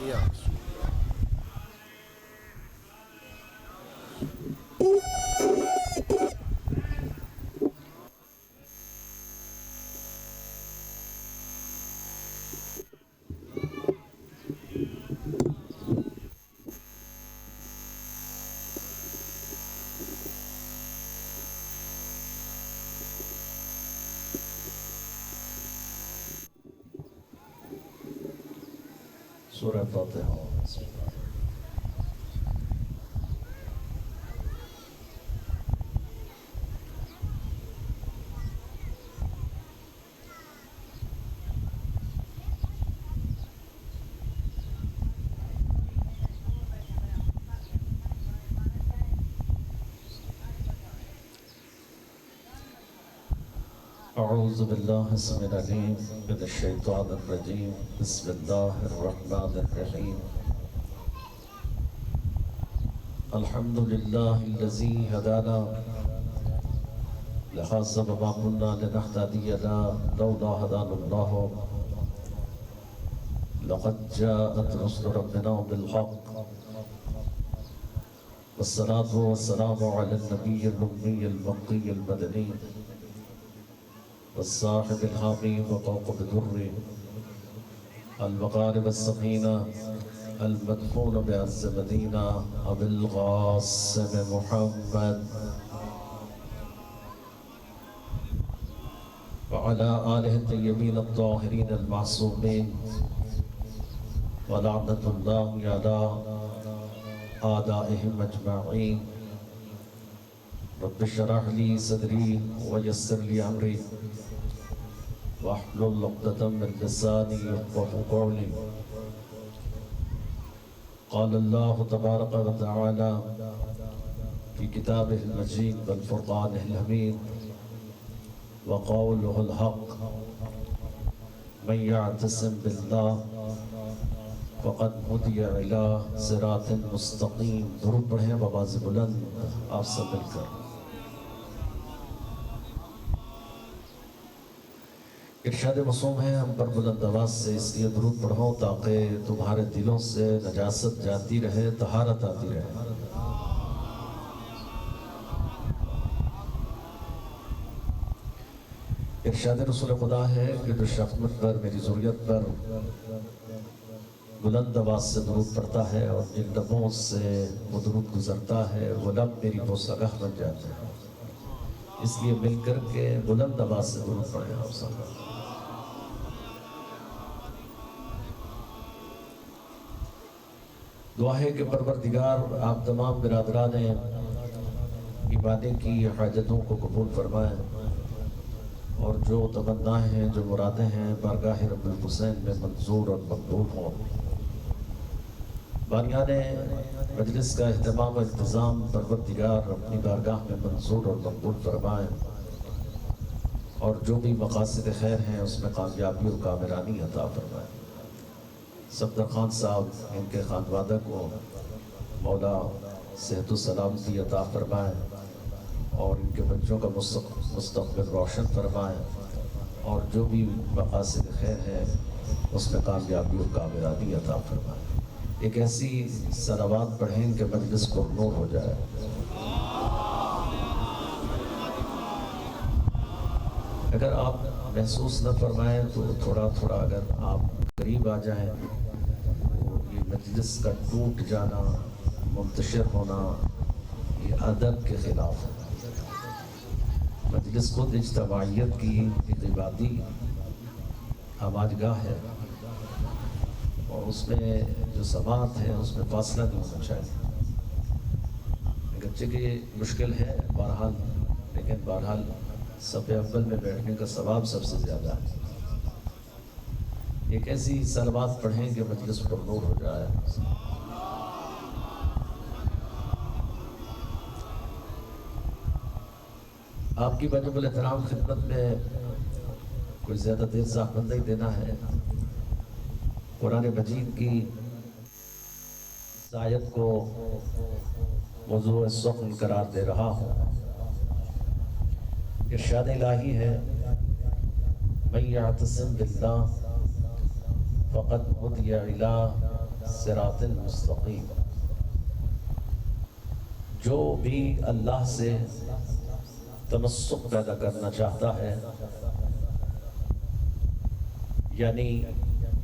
یا سورہ فاتحہ۔ اعوذ باللہ السمیع العلیم من الشیطان الرجیم، بسم اللہ الرحمن الرحیم۔ الحمد للہ الذی ہدانا لہذا وما كنا لنهتدی لولا ہدانا اللہ، لقد جاءت رسل ربنا بالحق، والصلاة والسلام علی النبی الأمی المقی المدنی، والصاحب الحامی وفوق بدر المقارب السقینہ المدفون بعز مدینہ ابو القاسم محمد وعلى آلہ الطیبین الطاہرین المعصومین، ولعنۃ اللہ علی اعدائہم اجمعین۔ رب اشرح لی صدری ویسر لی امری واحلل عقدۃ من لسانی یفقہوا قولی۔ قال اللہ تبارک و تعالی فی کتابہ المجید والفرقانہ الحمید، وقولہ الحق، من یعتصم باللہ فقد ہدی الی صراط مستقیم۔ درود پڑھیں بآواز بلند آپ سب مل کر۔ ارشاد معصوم ہے ہم پر بلند آواز سے اس لیے درود پڑھو تاکہ تمہارے دلوں سے نجاست جاتی رہے، طہارت آتی رہے۔ ارشاد رسول خدا ہے کہ جو شخص مجھ پر، میری ذریت پر بلند آواز سے درود پڑھتا ہے اور جن لبوں سے وہ درود گزرتا ہے وہ لب میری بوسگاہ بن جاتے ہیں۔ اس لیے مل کر کے بلند آواز سے درود پڑھیں آپ سب۔ دعا ہے کہ پروردگار آپ تمام برادران ایمانی کی حاجتوں کو قبول فرمائیں، اور جو تمنائیں ہیں، جو مرادیں ہیں، بارگاہ رب الحسین میں منظور اور مقبول ہوں۔ بانیان مجلس کا اہتمام و انتظام پروردگار اپنی بارگاہ میں منظور اور مقبول فرمائیں، اور جو بھی مقاصد خیر ہیں اس میں کامیابی اور کامرانی عطا فرمائیں۔ صفدر خان صاحب، ان کے خانوادہ کو مولا صحت و سلامتی عطا فرمائیں، اور ان کے بچوں کا مستقبل روشن فرمائیں، اور جو بھی مقاصد خیر ہے اس میں کامیابی اور کامرانی عطا فرمائیں۔ ایک ایسی صلوات پڑھیں کہ مجلس پر نور ہو جائے۔ اگر آپ محسوس نہ فرمائیں تو تھوڑا تھوڑا اگر آپ قریب آ جائیں تو یہ مجلس کا ٹوٹ جانا، منتشر ہونا، یہ ادب کے خلاف ہے۔ مجلس خود اجتماعیت کی ایک عبادی آماجگاہ ہے، اور اس میں جو سماعت ہے اس میں فاصلہ نہیں ہونا چاہیے۔ اگرچہ کہ یہ مشکل ہے بہرحال، لیکن بہرحال صف اول میں بیٹھنے کا ثواب سب سے زیادہ ہے۔ ایک ایسی صلوات پڑھیں کہ مجلس پر نور ہو جائے۔ آپ کی واجب الاحترام خدمت میں کوئی زیادہ دیر زحمت نہیں دینا ہے۔ قرآن مجید کی اس آیت کو موضوع سخن قرار دے رہا ہوں۔ ارشاد الہی ہے، من یعتصم باللہ فقد ہدی الی الصراط المستقیم۔ جو بھی اللہ سے تمسک پیدا کرنا چاہتا ہے، یعنی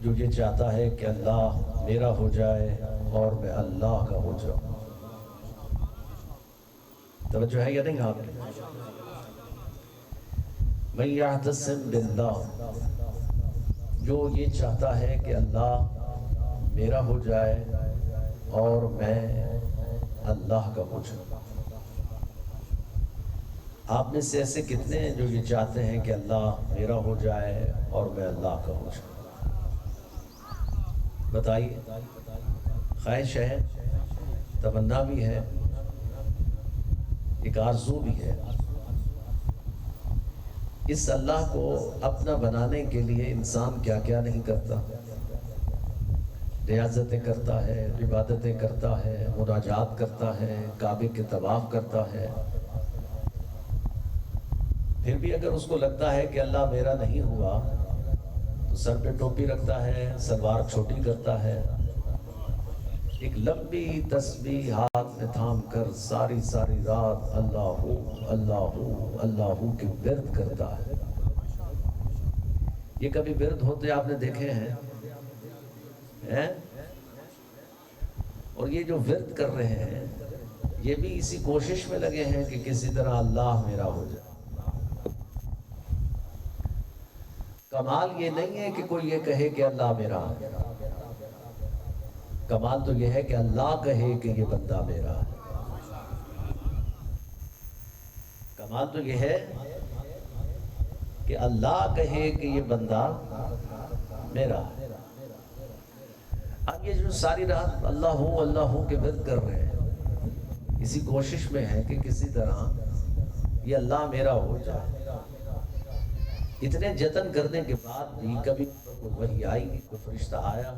جو یہ چاہتا ہے کہ اللہ میرا ہو جائے اور میں اللہ کا ہو جاؤں، توجہ ہے یا نہیں آپ نے؟ من یعتصم باللہ، جو یہ چاہتا ہے کہ اللہ میرا ہو جائے اور میں اللہ کا ہو جاؤں۔ آپ میں سے ایسے کتنے ہیں جو یہ چاہتے ہیں کہ اللہ میرا ہو جائے اور میں اللہ کا ہو جاؤں؟ بتائیے، خواہش ہے، تمنا بھی ہے، ایک آرزو بھی ہے۔ اس اللہ کو اپنا بنانے کے لیے انسان کیا کیا نہیں کرتا، ریاضتیں کرتا ہے، عبادتیں کرتا ہے، مناجات کرتا ہے، کعبے کے طواف کرتا ہے، پھر بھی اگر اس کو لگتا ہے کہ اللہ میرا نہیں ہوا تو سر پہ ٹوپی رکھتا ہے، سلوار چھوٹی کرتا ہے، ایک لمبی تسبیح ہاتھ میں تھام کر ساری رات اللہ اللہ اللہ کے ورد کرتا ہے۔ یہ کبھی ورد ہوتے آپ نے دیکھے ہیں؟ اور یہ جو ورد کر رہے ہیں یہ بھی اسی کوشش میں لگے ہیں کہ کسی طرح اللہ میرا ہو جائے۔ کمال یہ نہیں ہے کہ کوئی یہ کہے کہ اللہ میرا ہے، کمال تو یہ ہے کہ اللہ کہے کہ یہ بندہ میرا ہے۔ کمال تو یہ ہے کہ اللہ کہے کہ یہ بندہ میرا ہے۔ اب یہ جو ساری رات اللہ کے ورد کر رہے ہیں، اسی کوشش میں ہے کہ کسی طرح یہ اللہ میرا ہو جائے۔ اتنے جتن کرنے کے بعد بھی کبھی کوئی وحی آئی، کوئی فرشتہ آیا،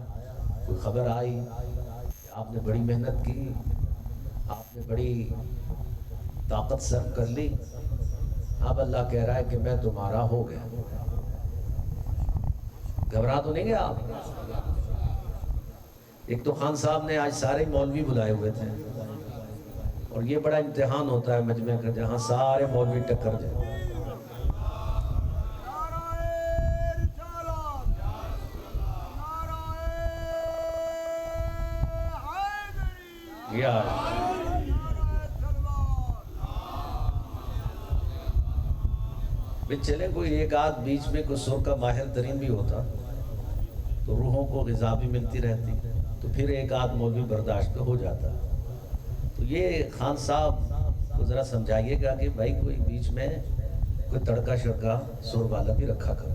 کوئی خبر آئی کہ آپ نے بڑی محنت کی، آپ نے بڑی طاقت صرف کر لی، اب اللہ کہہ رہا ہے کہ میں تمہارا ہو گیا، گھبرا تو نہیں گیا آپ؟ ایک تو خان صاحب نے آج سارے مولوی بلائے ہوئے تھے، اور یہ بڑا امتحان ہوتا ہے مجمع کا جہاں سارے مولوی ٹکر جائیں۔ چلے کوئی ایک آدھ بیچ میں کوئی سر کا ماہر ترین بھی ہوتا تو روحوں کو غذا بھی ملتی رہتی، تو پھر ایک آدھ مولوی برداشت ہو جاتا۔ تو یہ خان صاحب کو ذرا سمجھائیے گا کہ بھائی کوئی بیچ میں کوئی تڑکا شڑکا سر والا بھی رکھا کرو،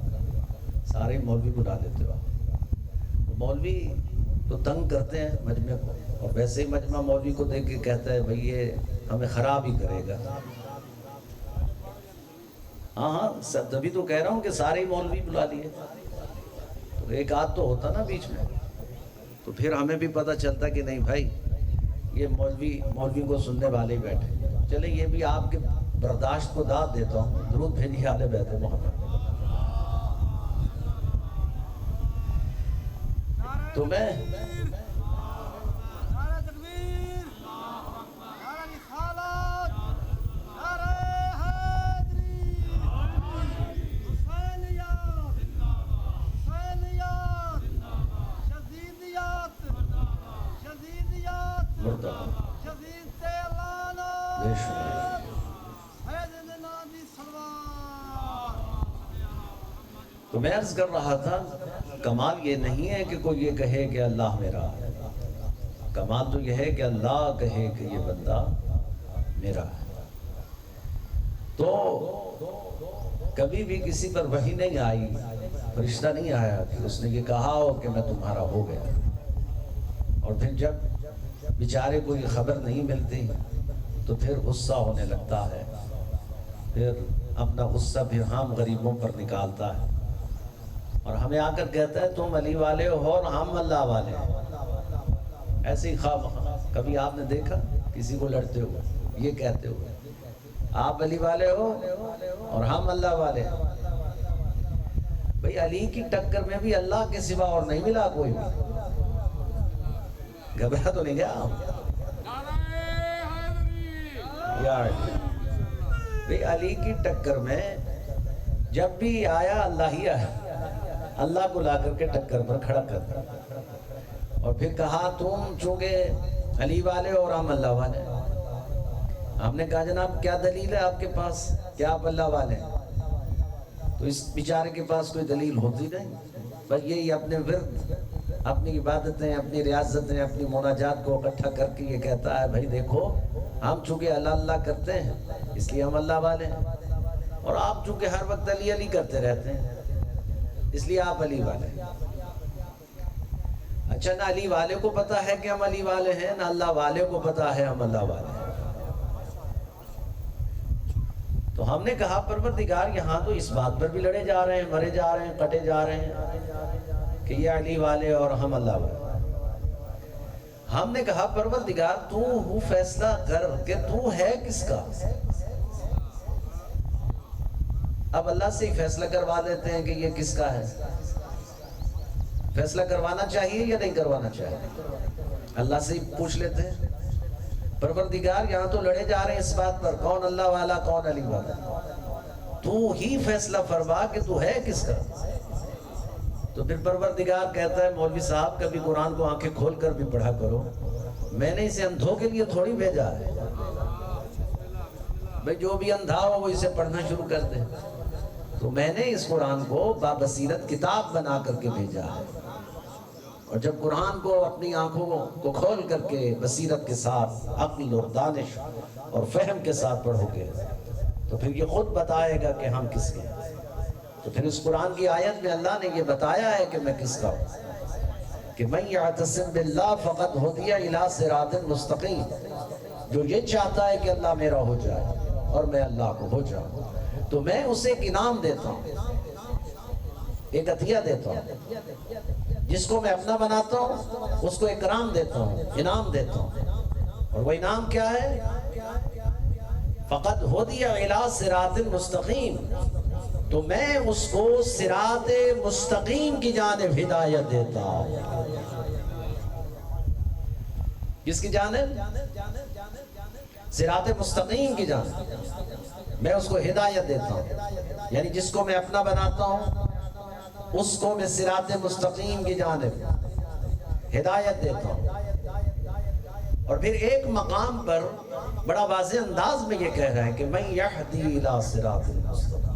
سارے مولوی بلا لیتے ہو۔ مولوی تو تنگ کرتے ہیں مجمع کو، اور ویسے ہی مجمع مولوی کو دیکھ کے کہتا ہے بھئی یہ ہمیں خراب ہی کرے گا۔ ہاں تبھی تو کہہ رہا ہوں کہ سارے مولوی بلا لیے، تو ایک آدھ تو ہوتا نا بیچ میں، تو پھر ہمیں بھی پتہ چلتا کہ نہیں بھائی یہ مولوی کو سننے والے ہی بیٹھے۔ چلے یہ بھی آپ کے برداشت کو داد دیتا ہوں، درود بھیجیے آل بیت محمد۔ تو میں تو میں عرض کر رہا تھا کمال یہ نہیں ہے کہ کوئی یہ کہے کہ اللہ میرا ہے، کمال تو یہ ہے کہ اللہ کہے کہ یہ بندہ میرا ہے۔ تو کبھی بھی کسی پر وحی نہیں آئی، فرشتہ نہیں آیا کہ اس نے یہ کہا ہو کہ میں تمہارا ہو گیا، اور پھر جب بیچارے کو یہ خبر نہیں ملتی تو پھر غصہ ہونے لگتا ہے، پھر اپنا غصہ پھر ہم غریبوں پر نکالتا ہے، اور ہمیں آ کر کہتا ہے تم علی والے ہو اور ہم اللہ والے ہیں۔ ایسے ہی خواب کبھی آپ نے دیکھا کسی کو لڑتے ہوئے یہ کہتے ہوئے آپ علی والے ہو اور ہم اللہ والے ہیں؟ بھئی علی کی ٹکر میں بھی اللہ کے سوا اور نہیں ملا کوئی بھی۔ گھبرا تو نہیں گیا یار؟ بھئی علی کی ٹکر میں جب بھی آیا اللہ ہی آیا، اللہ کو لا کر کے ٹکر پر کھڑا کر، اور پھر کہا تم چونکہ علی والے اور ہم اللہ والے۔ ہم نے کہا جناب کیا دلیل ہے آپ کے پاس کہ آپ اللہ والے ہیں؟ تو اس بیچارے کے پاس کوئی دلیل ہوتی نہیں، بس یہی اپنے ورد، اپنی عبادتیں، اپنی ریاضتیں، اپنی مناجات کو اکٹھا کر کے یہ کہتا ہے بھائی دیکھو ہم چونکہ اللہ اللہ کرتے ہیں اس لیے ہم اللہ والے ہیں، اور آپ چونکہ ہر وقت علی علی کرتے رہتے ہیں اس لیے آپ علی والے ہیں۔ اچھا، نہ علی والے کو پتا ہے کہ ہم علی والے ہیں، نہ اللہ والے کو پتا ہے ہم اللہ والے ہیں۔ تو ہم نے کہا پروردگار یہاں تو اس بات پر بھی لڑے جا رہے ہیں، مرے جا رہے ہیں، کٹے جا رہے ہیں کہ یہ علی والے اور ہم اللہ والے۔ ہم نے کہا پروردگار تو فیصلہ کر کہ تو ہے کس کا؟ اب اللہ سے ہی فیصلہ کروا دیتے ہیں کہ یہ کس کا ہے۔ فیصلہ کروانا چاہیے یا نہیں کروانا چاہیے؟ اللہ سے ہی پوچھ لیتے ہیں پروردگار یہاں تو لڑے جا رہے ہیں اس بات پر کون اللہ والا کون علی والا، تو ہی فیصلہ فرما کہ تو ہے کس کا۔ تو پھر پروردگار کہتا ہے مولوی صاحب کبھی قرآن کو آنکھیں کھول کر بھی پڑھا کرو، میں نے اسے اندھوں کے لیے تھوڑی بھیجا ہے، بھئی جو بھی اندھا ہو وہ اسے پڑھنا شروع کر دے۔ تو میں نے اس قرآن کو بابصیرت کتاب بنا کر کے بھیجا ہے، اور جب قرآن کو اپنی آنکھوں کو کھول کر کے بصیرت کے ساتھ عقل اور دانش اور فہم کے ساتھ پڑھو گے تو پھر یہ خود بتائے گا کہ ہم کس کے ہیں۔ تو پھر اس قرآن کی آیت میں اللہ نے یہ بتایا ہے کہ میں کس کا ہوں، کہ من یعتصم باللہ فقد ہدی الی صراط مستقیم، جو یہ چاہتا ہے کہ اللہ میرا ہو جائے اور میں اللہ کو ہو جاؤں تو میں اسے ایک انعام دیتا ہوں، ایک عطیہ دیتا ہوں، جس کو میں اپنا بناتا ہوں اس کو اکرام دیتا ہوں، انعام دیتا ہوں، اور وہ انعام کیا ہے؟ فقد ہدی الی صراط مستقیم، تو میں اس کو صراط مستقیم کی جانب ہدایت دیتا ہوں۔ کس کی جانب؟ صراط مستقیم کی جانب میں اس کو ہدایت دیتا ہوں، یعنی جس کو میں اپنا بناتا ہوں اس کو میں صراط مستقیم کی جانب ہدایت دیتا ہوں۔ اور پھر ایک مقام پر بڑا واضح انداز میں یہ کہہ رہا ہے کہ من یہدی الی صراط مستقیم،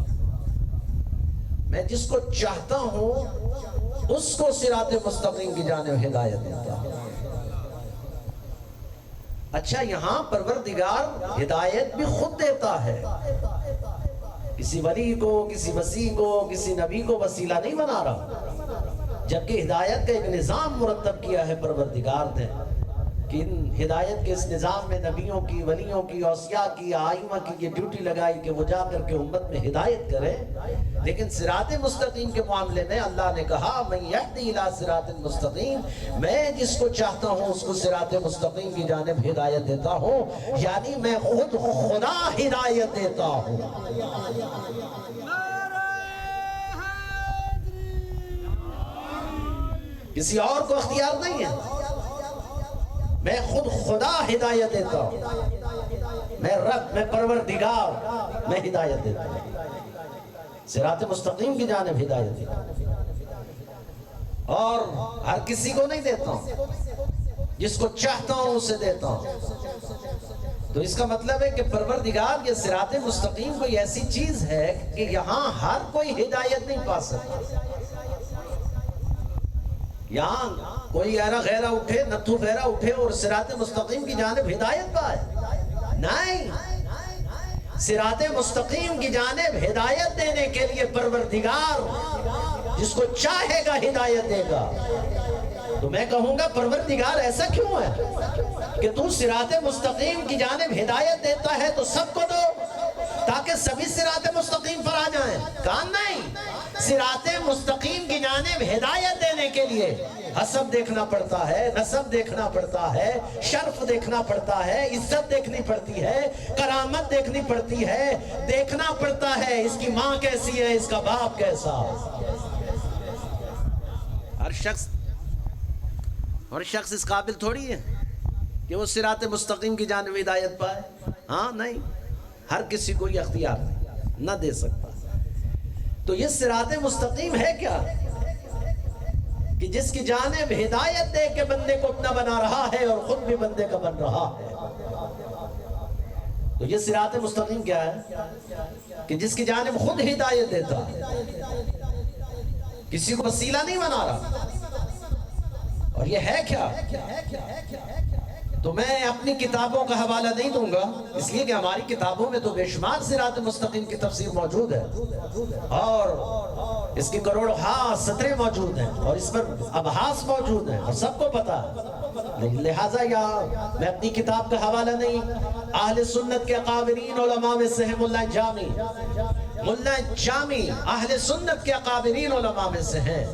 میں جس کو چاہتا ہوں اس کو صراط مستقیم کی جانب ہدایت دیتا ہوں۔ اچھا، یہاں پروردگار ہدایت بھی خود دیتا ہے، کسی ولی کو، کسی وسیع کو، کسی نبی کو وسیلہ نہیں بنا رہا، جبکہ ہدایت کا ایک نظام مرتب کیا ہے پروردگار نے کہ ان ہدایت کے اس نظام میں نبیوں کی، ولیوں کی، اوصیاء کی، آئمہ کی یہ ڈیوٹی لگائی کہ وہ جا کر کے امت میں ہدایت کرے۔ لیکن صراط مستقیم کے معاملے میں اللہ نے کہا من یہدی الی صراط مستقیم، میں جس کو چاہتا ہوں اس کو صراط مستقیم کی جانب ہدایت دیتا ہوں، یعنی میں خود خدا ہدایت دیتا ہوں۔ کسی اور کو اختیار نہیں ہے، میں خود خدا ہدایت دیتا ہوں، میں رب، میں پروردگار، میں ہدایت دیتا ہوں، صراط مستقیم کی جانب ہدایت دیتا ہوں، اور ہر کسی کو نہیں دیتا ہوں، جس کو چاہتا ہوں اسے دیتا ہوں۔ تو اس کا مطلب ہے کہ پروردگار یہ صراط مستقیم کوئی ایسی چیز ہے کہ یہاں ہر کوئی ہدایت نہیں پا سکتا۔ یہاں کوئی ایرا غیرہ اٹھے، نتھو غیرہ اٹھے اور صراط مستقیم کی جانب ہدایت پائے؟ نہیں، صراط مستقیم کی جانب ہدایت دینے کے لیے پروردگار جس کو چاہے گا ہدایت دے گا۔ تو میں کہوں گا پروردگار ایسا کیوں ہے کہ تو صراط مستقیم کی جانب ہدایت دیتا ہے تو سب کو دو تاکہ سبھی صراط مستقیم پر آ جائیں؟ کہا نہیں، صراط مستقیم کی جانب ہدایت دینے کے لیے حسب دیکھنا پڑتا ہے، نسب دیکھنا پڑتا ہے، شرف دیکھنا پڑتا ہے، عزت دیکھنی پڑتی ہے، کرامت دیکھنی پڑتی ہے، دیکھنا پڑتا ہے اس کی ماں کیسی ہے، اس کا باپ کیسا۔ ہر شخص اور شخص اس قابل تھوڑی ہے کہ وہ صراط مستقیم کی جانب ہدایت پائے. ہاں نہیں، ہر کسی کو یہ اختیار نہ دے سکتا. تو یہ صراط مستقیم ہے کیا؟ کہ جس کی جانب ہدایت دے کے بندے کو اپنا بنا رہا ہے اور خود بھی بندے کا بن رہا ہے. تو یہ صراط مستقیم کیا ہے؟ کہ جس کی جانب خود ہدایت دیتا ہے، کسی کو وسیلہ نہیں بنا رہا. اور یہ ہے کیا؟ تو میں اپنی کتابوں کا حوالہ نہیں دوں گا، اس لیے کہ ہماری کتابوں میں تو بے شمار صراط مستقیم کی تفسیر موجود ہے، اور اس کی کروڑوں سطریں موجود ہیں، اور اس پر ابحاث موجود ہیں، اور سب کو پتا ہے. لہٰذا یہاں میں اپنی کتاب کا حوالہ نہیں، اہل سنت کے اکابرین علماء میں سے ہے ملا جامی اہل سنت کے اکابرین علماء میں سے ہیں.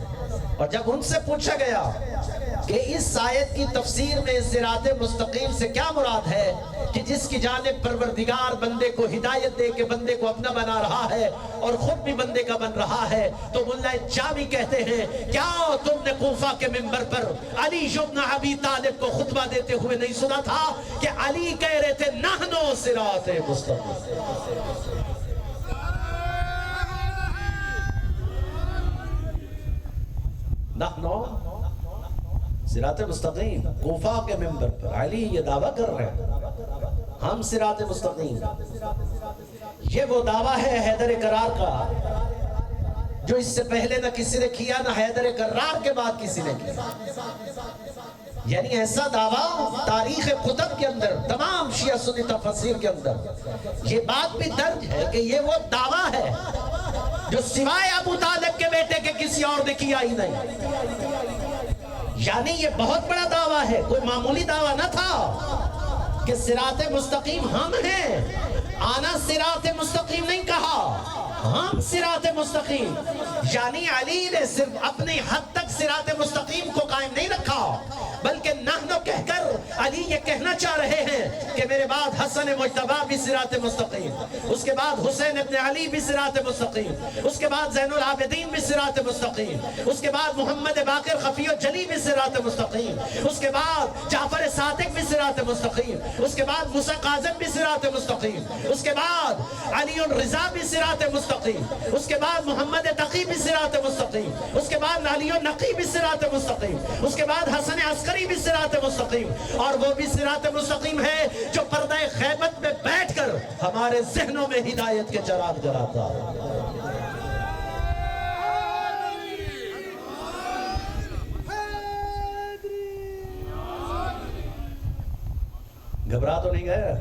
اور جب ان سے پوچھا گیا کہ اس آیت کی تفسیر میں صراط مستقیم سے کیا مراد ہے کہ جس کی جانب پروردگار بندے کو ہدایت دے کے بندے کو اپنا بنا رہا ہے اور خود بھی بندے کا بن رہا ہے، تو ملا جامی کہتے ہیں کیا تم نے کوفہ کے منبر پر علی بن ابی طالب کو خطبہ دیتے ہوئے نہیں سنا تھا کہ علی کہہ رہے تھے نحنو صراط مستقیم. نحنو صراط مستقیم. کوفہ کے منبر پر علی یہ دعویٰ کر رہے ہیں ہم صراط مستقیم. یہ وہ دعویٰ ہے حیدر کرار کا جو اس سے پہلے نہ کسی نے کیا، نہ حیدر کرار کے بعد کسی نے کیا. یعنی ایسا دعویٰ تاریخ کتب کے اندر، تمام شیعہ سنی تفسیر کے اندر یہ بات بھی درج ہے کہ یہ وہ دعویٰ ہے جو سوائے ابو طالب کے بیٹے کے کسی اور نے کیا ہی نہیں. یعنی یہ بہت بڑا دعویٰ ہے، کوئی معمولی دعویٰ نہ تھا کہ صراط مستقیم ہم ہیں. آنا صراط مستقیم نہیں کہا، ہم صراط مستقیم. یعنی علی نے صرف اپنی حد تک صراط مستقیم کو قائم نہیں رکھا، بلکہ نحنو کہہ کر علی یہ کہنا چاہ رہے ہیں کہ میرے بعد حسن مجتبی بھی صراط مستقیم، اس کے بعد حسین ابن علی بھی صراط مستقیم، اس کے بعد زین العابدین بھی صراط مستقیم، اس کے بعد محمد باقر خفی و جلی بھی صراط مستقیم، اس کے بعد جعفر صادق بھی صراط مستقیم، اس کے بعد موسیٰ کاظم بھی صراط مستقیم، اس کے بعد علی الرضا بھی صراط مستقیم، اس کے بعد محمد تقی بھی صراط مستقیم، اس کے بعد علی النقی بھی صراط مستقیم، اس کے بعد حسن عسکری بھی صراط مستقیم. اور وہ بھی صراط مستقیم ہے جو پردہ خیبت میں بیٹھ کر ہمارے ذہنوں میں ہدایت کے چراغ جلاتا ہے. گھبرا تو نہیں گئے؟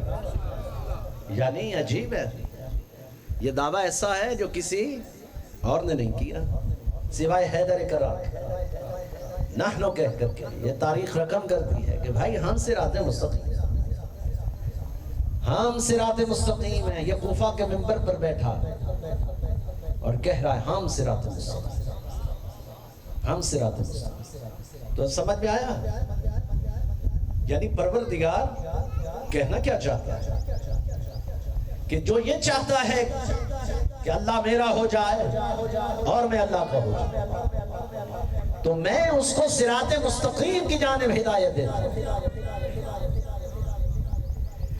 یعنی عجیب ہے، یہ دعویٰ ایسا ہے جو کسی اور نے نہیں کیا سوائے حیدر کرار. نحنو کہہ کر کے یہ تاریخ رقم کرتی ہے کہ بھائی ہم صراط مستقیم، ہم صراط مستقیم ہیں. یہ کوفہ کے منبر پر بیٹھا اور کہہ رہا ہے ہم صراط مستقیم، ہم صراط مستقیم. تو سمجھ میں آیا؟ یعنی پروردگار کہنا کیا چاہتا ہے کہ جو یہ چاہتا ہے کہ اللہ میرا ہو جائے اور میں اللہ کا ہو جائے، تو میں اس کو صراط مستقیم کی جانب ہدایت دیتا ہوں.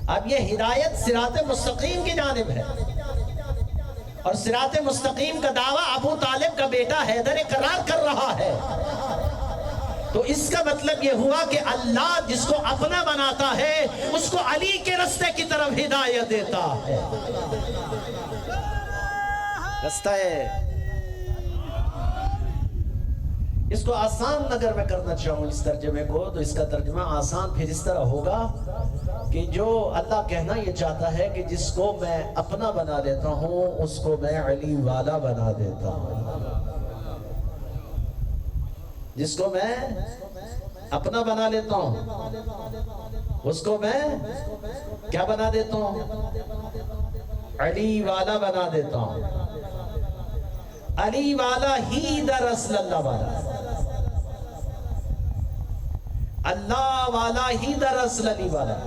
اب یہ ہدایت صراط مستقیم کی جانب ہے، اور صراط مستقیم کا دعویٰ ابو طالب کا بیٹا حیدر کرار کر رہا ہے. تو اس کا مطلب یہ ہوا کہ اللہ جس کو اپنا بناتا ہے اس کو علی کے رستے کی طرف ہدایت دیتا ہے. رستہ ہے. اس کو آسان اگر میں کرنا چاہوں اس ترجمے کو، تو اس کا ترجمہ آسان پھر اس طرح ہوگا کہ جو اللہ کہنا یہ چاہتا ہے کہ جس کو میں اپنا بنا لیتا ہوں اس کو میں علی والا بنا دیتا ہوں. جس کو میں اپنا بنا لیتا ہوں اس کو میں کیا بنا دیتا ہوں؟ علی والا بنا دیتا ہوں. علی والا ہی دراصل اللہ والا، اللہ والا ہی دراصل علی والا.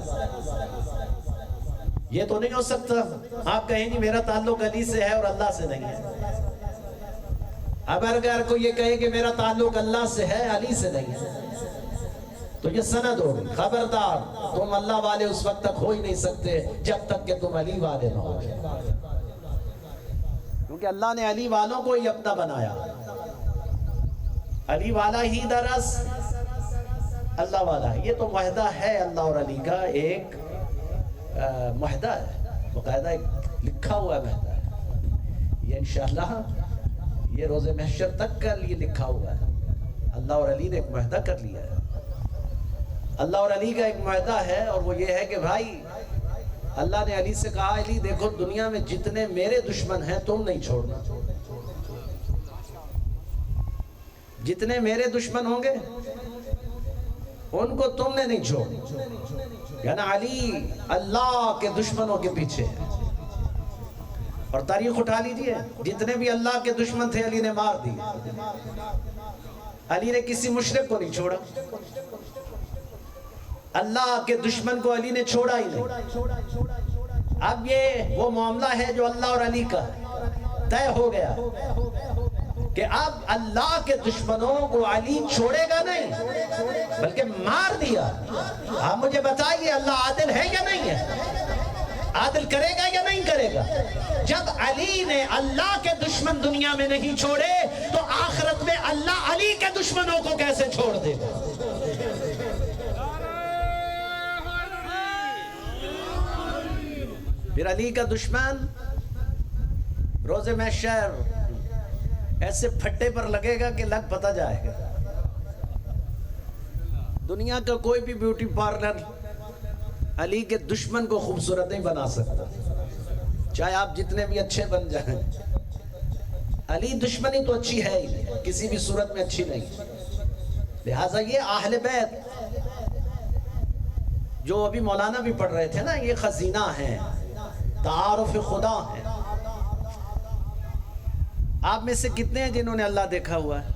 یہ تو نہیں ہو سکتا آپ کہیں نہیں میرا تعلق علی سے ہے اور اللہ سے نہیں ہے. اب اگر کوئی یہ کہے کہ میرا تعلق اللہ سے ہے علی سے نہیں ہے، تو یہ سند ہوگی، خبردار تم اللہ والے اس وقت تک ہو ہی نہیں سکتے جب تک کہ تم علی والے نہ ہو، کیونکہ اللہ نے علی والوں کو ہی اپنا بنایا، علی والا ہی درس اللہ والا ہے۔ یہ تو معاہدہ ہے اللہ اور علی کا، ایک معاہدہ ہے، باقاعدہ ایک لکھا ہوا معاہدہ ہے، یہ انشاءاللہ یہ روز محشر تک کا لیے لکھا ہوا ہے۔ اللہ اور علی نے ایک معاہدہ کر لیا ہے، اللہ اور علی کا ایک معاہدہ ہے، اور وہ یہ ہے کہ بھائی اللہ نے علی سے کہا، علی دیکھو دنیا میں جتنے میرے دشمن ہیں تم نہیں چھوڑنا، جتنے میرے دشمن ہوں گے ان کو تم نے نہیں چھوڑنا، یعنی علی اللہ کے دشمنوں کے پیچھے ہے۔ اور تاریخ اٹھا لیجئے، جتنے بھی اللہ کے دشمن تھے علی نے مار دی، علی نے کسی مشرک کو نہیں چھوڑا، اللہ کے دشمن کو علی نے چھوڑا ہی نہیں۔ اب یہ وہ معاملہ ہے جو اللہ اور علی کا طے ہو گیا کہ اب اللہ کے دشمنوں کو علی چھوڑے گا نہیں بلکہ مار دیا۔ آپ مجھے بتائیے اللہ عادل ہے یا نہیں ہے؟ عادل کرے گا یا نہیں کرے گا؟ جب علی نے اللہ کے دشمن دنیا میں نہیں چھوڑے تو آخرت میں اللہ علی کے دشمنوں کو کیسے چھوڑ دے گا؟ پھر علی کا دشمن روز محشر ایسے پھٹے پر لگے گا کہ لگ پتہ جائے گا۔ دنیا کا کوئی بھی بیوٹی پارلر علی کے دشمن کو خوبصورت نہیں بنا سکتا، چاہے آپ جتنے بھی اچھے بن جائیں، علی دشمنی تو اچھی ہے ہی نہیں، کسی بھی صورت میں اچھی نہیں۔ لہٰذا یہ اہل بیت جو ابھی مولانا بھی پڑھ رہے تھے نا، یہ خزینہ ہیں، تعارف خدا ہیں۔ آپ میں سے کتنے ہیں جنہوں نے اللہ دیکھا ہوا ہے؟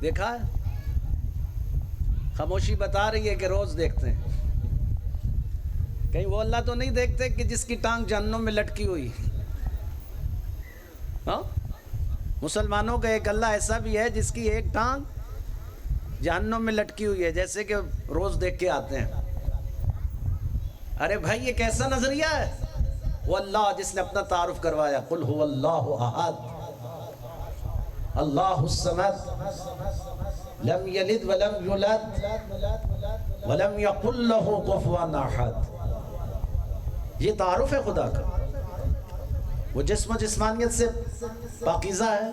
دیکھا ہے؟ خاموشی بتا رہی ہے کہ روز دیکھتے ہیں۔ کہیں وہ اللہ تو نہیں دیکھتے کہ جس کی ٹانگ جہنم میں لٹکی ہوئی؟ ہاں، مسلمانوں کا ایک اللہ ایسا بھی ہے جس کی ایک ٹانگ جہنم میں لٹکی ہوئی ہے، جیسے کہ روز دیکھ کے آتے ہیں۔ ارے بھائی یہ کیسا نظریہ ہے؟ وہ اللہ جس نے اپنا تعارف کروایا، قل هو اللہ احد اللہ الصمد لم یلد ولم یولد ولم یقل له کفوا احد۔ یہ تعارف ہے خدا کا۔ وہ جسم و جسمانیت سے پاکیزہ ہے،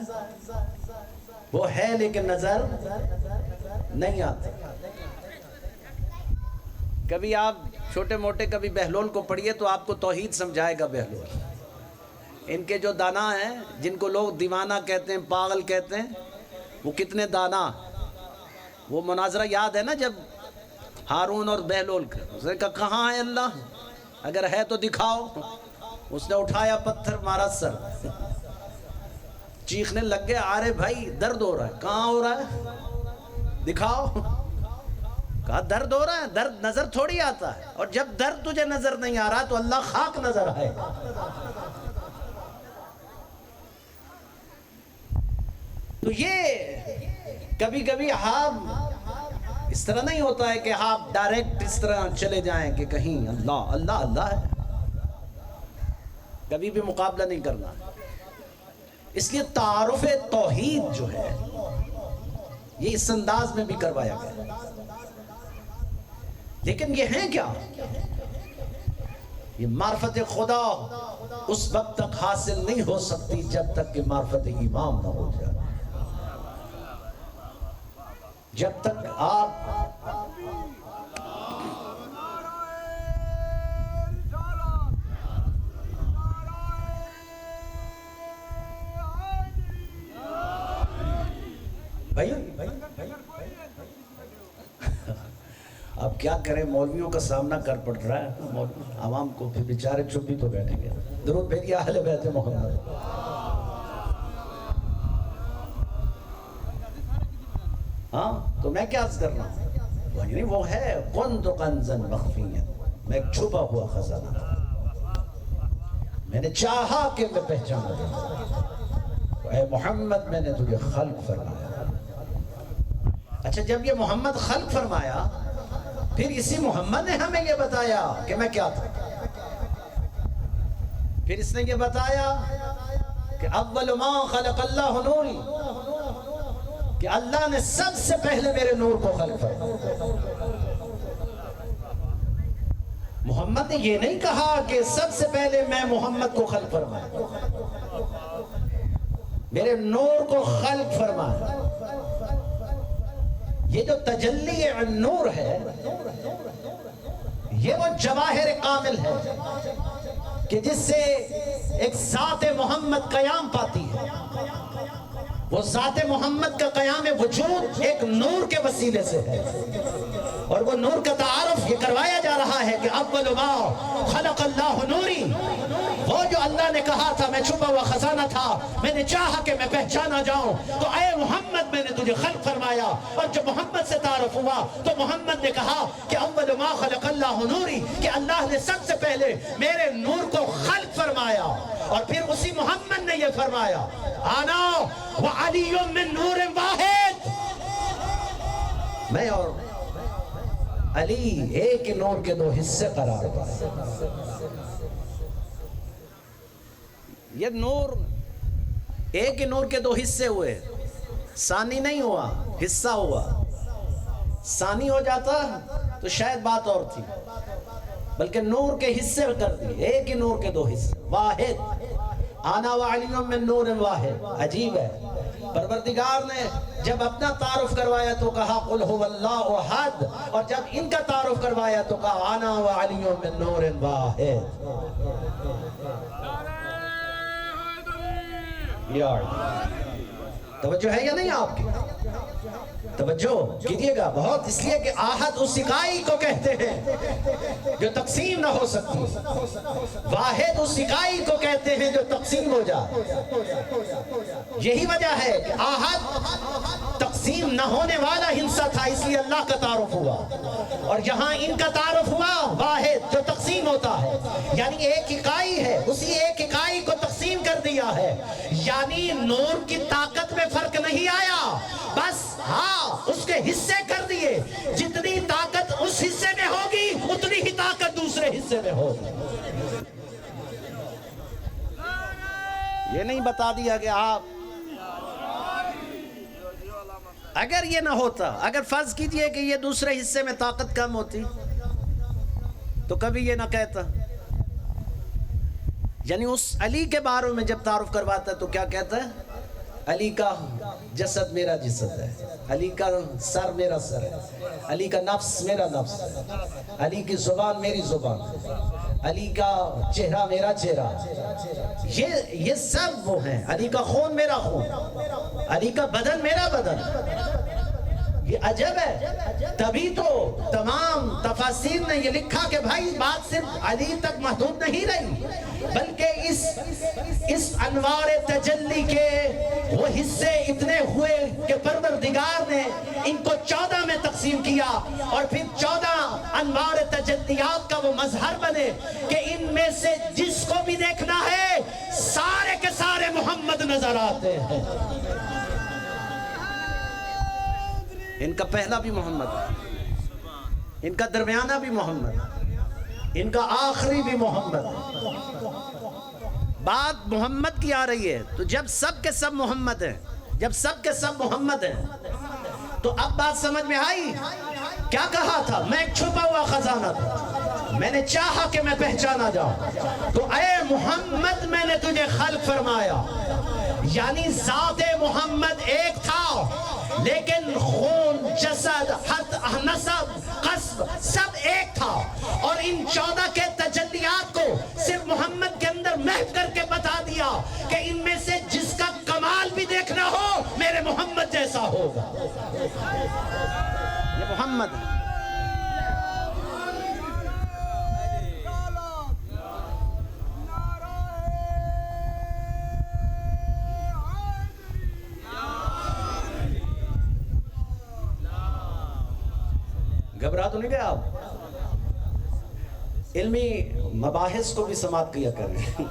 وہ ہے لیکن نظر نہیں آتا۔ کبھی آپ چھوٹے موٹے کبھی بہلول کو پڑھیے تو آپ کو توحید سمجھائے گا بہلول۔ ان کے جو دانا ہیں، جن کو لوگ دیوانہ کہتے ہیں، پاگل کہتے ہیں، وہ کتنے دانا۔ وہ مناظرہ یاد ہے نا جب ہارون اور بہلول کا، اس نے کہا کہاں ہے اللہ؟ اگر ہے تو دکھاؤ۔ اس نے اٹھایا پتھر، مارا سر، چیخنے لگ گئے، آرے بھائی درد ہو رہا ہے۔ کہاں ہو رہا ہے؟ دکھاؤ۔ کہا درد ہو رہا ہے، درد نظر تھوڑی آتا ہے، اور جب درد تجھے نظر نہیں آ رہا تو اللہ خاک نظر آئے گا۔ تو یہ کبھی کبھی ہم اس طرح نہیں ہوتا ہے کہ آپ ڈائریکٹ اس طرح چلے جائیں کہ کہیں اللہ اللہ اللہ ہے، کبھی بھی مقابلہ نہیں کرنا۔ اس لیے تعارف توحید جو ہے یہ اس انداز میں بھی کروایا گیا۔ لیکن یہ ہے کیا؟ یہ معرفت خدا اس وقت تک حاصل نہیں ہو سکتی جب تک کہ معرفت امام نہ ہو جائے۔ جب تک آپ بھائی اب کیا کریں، مولویوں کا سامنا کر پڑ رہا ہے، عوام کو پھر بیچارے چپ ہی تو بیٹھیں گے۔ درود بھیجیے اہل بیت محمد۔ ہاں تو میں کیا عرض کر رہا ہوں، یعنی وہ ہے کنت کنزا مخفیا، میں ایک چھپا ہوا خزانہ، میں نے چاہا کہ میں پہچان لوں، اے محمد میں نے تجھے خلق فرمایا۔ اچھا جب یہ محمد خلق فرمایا پھر اسی محمد نے ہمیں یہ بتایا کہ میں کیا تھا. پھر اس نے یہ بتایا کہ اول ما خلق اللہ نوری، کہ اللہ نے سب سے پہلے میرے نور کو خلق فرمایا. محمد نے یہ نہیں کہا کہ سب سے پہلے میں محمد کو خلق فرمایا، میرے نور کو خلق فرمایا. یہ جو تجلی نور ہے یہ وہ جواہر کامل ہے کہ جس سے ایک ذات محمد قیام پاتی ہے. وہ ذات محمد کا قیام وجود ایک نور کے وسیلے سے ہے، اور وہ نور کا تعارف یہ کروایا جا رہا ہے کہ اول ما خلق اللہ نوری. وہ جو اللہ نے کہا تھا میں چھپا ہوا خزانہ تھا، میں نے چاہا کہ میں پہچانا جاؤں تو اے محمد میں نے تجھے خلق فرمایا. اور جب محمد سے تعارف ہوا تو محمد نے کہا کہ اول ما خلق اللہ نوری، کہ اللہ نے سب سے پہلے میرے نور کو خلق فرمایا. اور پھر اسی محمد نے یہ فرمایا آنا وعلی من نور واحد، میں اور علی ایک نور کے دو حصے قرار پائے. یہ نور ایک نور کے دو حصے ہوئے، ثانی نہیں ہوا، حصہ ہوا. ثانی ہو جاتا تو شاید بات اور تھی، بلکہ نور کے حصے کر دی، ایک ہی نور کے دو حصے. واحد، آنا وعلی من نور واحد. عجیب ہے، پروردگار نے جب اپنا تعارف کروایا تو کہا قل هو اللہ احد، اور جب ان کا تعارف کروایا تو کہا آنا وعلی من نور واحد. توجہ ہے یا نہیں آپ کی؟ توجہ کیجئے گا بہت، اس لیے کہ آحد اس اکائی کو کہتے ہیں جو تقسیم نہ ہو سکتی. واحد اس اکائی کو کہتے ہیں جو تقسیم ہو جائے. یہی وجہ ہے کہ آحد تقسیم نہ ہونے والا ہنسا تھا، اس لیے اللہ کا تعارف ہوا. اور یہاں ان کا تعارف ہوا واحد جو تقسیم ہوتا ہے، یعنی ایک اکائی ہے، اسی ایک اکائی کو تقسیم کر دیا ہے. یعنی نور کی طاقت میں فرق نہیں آیا، بس ہاں اس کے حصے کر دیے. جتنی طاقت اس حصے میں ہوگی اتنی ہی طاقت دوسرے حصے میں ہوگی. یہ نہیں بتا دیا کہ آپ، اگر یہ نہ ہوتا، اگر فرض کیجئے کہ یہ دوسرے حصے میں طاقت کم ہوتی تو کبھی یہ نہ کہتا. یعنی اس علی کے بارے میں جب تعارف کرواتا ہے تو کیا کہتا ہے؟ علی کا جسد میرا جسد ہے، علی کا سر میرا سر ہے، علی کا نفس میرا نفس ہے، علی کی زبان میری زبان ہے، علی کا چہرہ میرا چہرہ. یہ سب وہ ہیں. علی کا خون میرا خون، علی کا بدن میرا بدن. یہ عجب ہے. تبھی تو تمام تفاسیر نے یہ لکھا کہ بھائی بات صرف علی تک محدود نہیں رہی، بلکہ اس انوار تجلی کے وہ حصے اتنے ہوئے کہ پروردگار نے ان کو 14 میں تقسیم کیا، اور پھر 14 انوار تجلیات کا وہ مظہر بنے کہ ان میں سے جس کو بھی دیکھنا ہے سارے کے سارے محمد نظر آتے ہیں. ان کا پہلا بھی محمد ہے، ان کا درمیانہ بھی محمد ہے، ان کا آخری بھی محمد ہے. بات محمد کی آ رہی ہے تو جب سب کے سب محمد ہیں، جب سب کے سب محمد ہیں تو اب بات سمجھ میں آئی. کیا کہا تھا؟ میں ایک چھپا ہوا خزانہ تھا، میں نے چاہا کہ میں پہچانا جاؤں تو اے محمد میں نے تجھے خلق فرمایا. یعنی ذات محمد ایک تھا لیکن خون، جسد، حد، نسب، قصب سب ایک تھا. اور ان 14 کے تجلیات کو صرف محمد کے اندر محو کر کے بتا دیا کہ ان میں سے جس کا کمال بھی دیکھنا ہو میرے محمد جیسا ہوگا. یہ محمد ہے. گھبرا تو نہیں گئے آپ؟ علمی مباحث کو بھی سماعت کیا کریں.